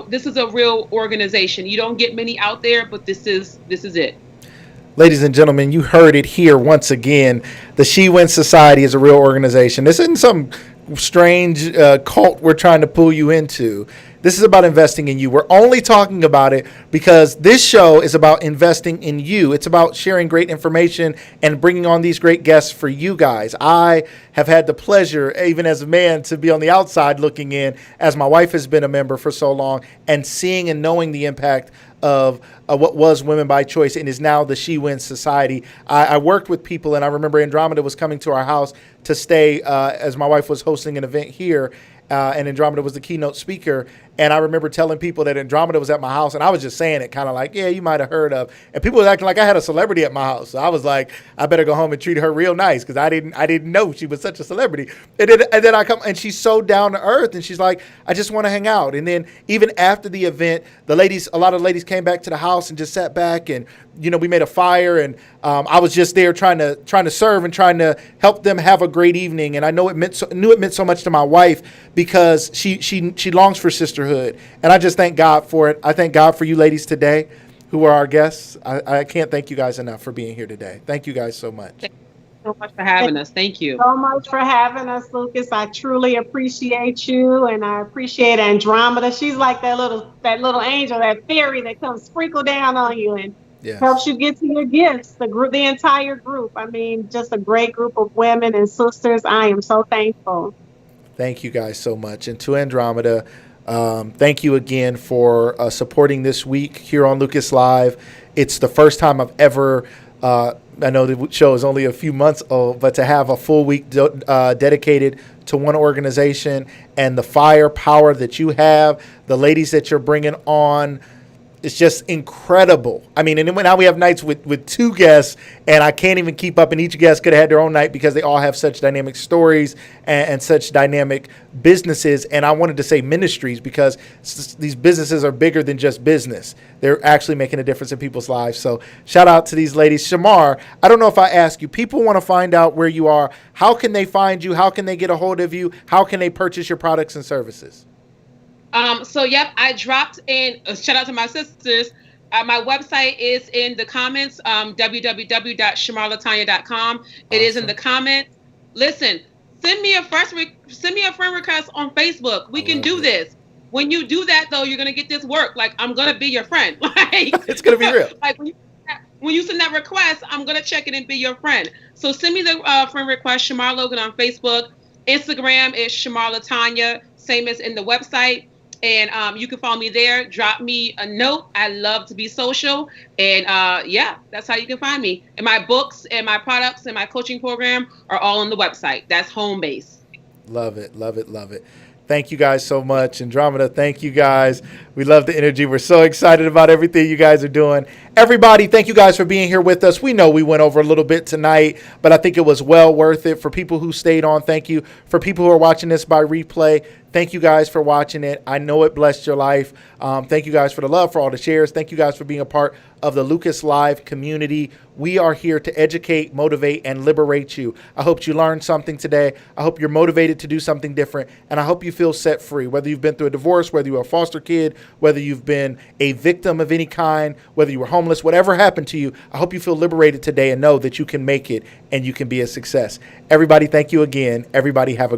this is a real organization. You don't get many out there, but this is it. Ladies and gentlemen, you heard it here once again. The She Wins Society is a real organization. This isn't some strange cult we're trying to pull you into. This is about investing in you. We're only talking about it because this show is about investing in you. It's about sharing great information and bringing on these great guests for you guys. I have had the pleasure, even as a man, to be on the outside looking in, as my wife has been a member for so long, and seeing and knowing the impact of what was Women by Choice and is now the She Wins Society. I worked with people, and I remember Andromeda was coming to our house to stay as my wife was hosting an event here, and Andromeda was the keynote speaker. And I remember telling people that Andromeda was at my house, and I was just saying it kind of like, yeah, you might have heard of. And people were acting like I had a celebrity at my house. So I was like, I better go home and treat her real nice because I didn't know she was such a celebrity. And then I come, and she's so down to earth, and she's like, I just want to hang out. And then even after the event, a lot of ladies came back to the house and just sat back, and we made a fire, and I was just there trying to serve and trying to help them have a great evening. And I know it meant so much to my wife because she longs for sisterhood. And I just thank God for it. I thank God for you ladies today who are our guests. I can't thank you guys enough for being here today. Thank you guys so much. Thank you so much for having us. Thank you so much for having us, Lucas. I truly appreciate you, and I appreciate Andromeda. She's like that little angel, that fairy that comes sprinkle down on you, and Yes. helps you get to your gifts. The group, the entire group. I mean, just a great group of women and sisters. I am so thankful. Thank you guys so much. And to Andromeda, thank you again for supporting this week here on Lucas Live. It's the first time I've ever, I know the show is only a few months old, but to have a full week dedicated to one organization and the firepower that you have, the ladies that you're bringing on, it's just incredible. I mean, and then now we have nights with two guests, and I can't even keep up, and each guest could have had their own night because they all have such dynamic stories and such dynamic businesses. And I wanted to say ministries because these businesses are bigger than just business. They're actually making a difference in people's lives. So shout out to these ladies. Chamar, I don't know if I ask you, people want to find out where you are. How can they find you? How can they get a hold of you? How can they purchase your products and services? Yep, I dropped in, shout out to my sisters. My website is in the comments, www.chamarlatanya.com. Awesome. It is in the comments. Listen, send me a friend request on Facebook. We can do this. When you do that, though, you're going to get this work. Like, I'm going to be your friend. It's going to be real. Like, when you send that request, I'm going to check it and be your friend. So send me the friend request, Chamar Logan on Facebook. Instagram is Chamar Latanya, same as in the website. And you can follow me there. Drop me a note. I love to be social. And yeah, that's how you can find me. And my books and my products and my coaching program are all on the website. That's home base. Love it, love it, love it. Thank you guys so much. Andromeda, thank you guys. We love the energy. We're so excited about everything you guys are doing. Everybody, thank you guys for being here with us. We know we went over a little bit tonight, but I think it was well worth it. For people who stayed on, thank you. For people who are watching this by replay, thank you guys for watching it. I know it blessed your life. Thank you guys for the love, for all the shares. Thank you guys for being a part of the Lucas Live community. We are here to educate, motivate, and liberate you. I hope you learned something today. I hope you're motivated to do something different, and I hope you feel set free. Whether you've been through a divorce, whether you're a foster kid, whether you've been a victim of any kind, whether you were homeless, whatever happened to you, I hope you feel liberated today and know that you can make it and you can be a success. Everybody, thank you again. Everybody have a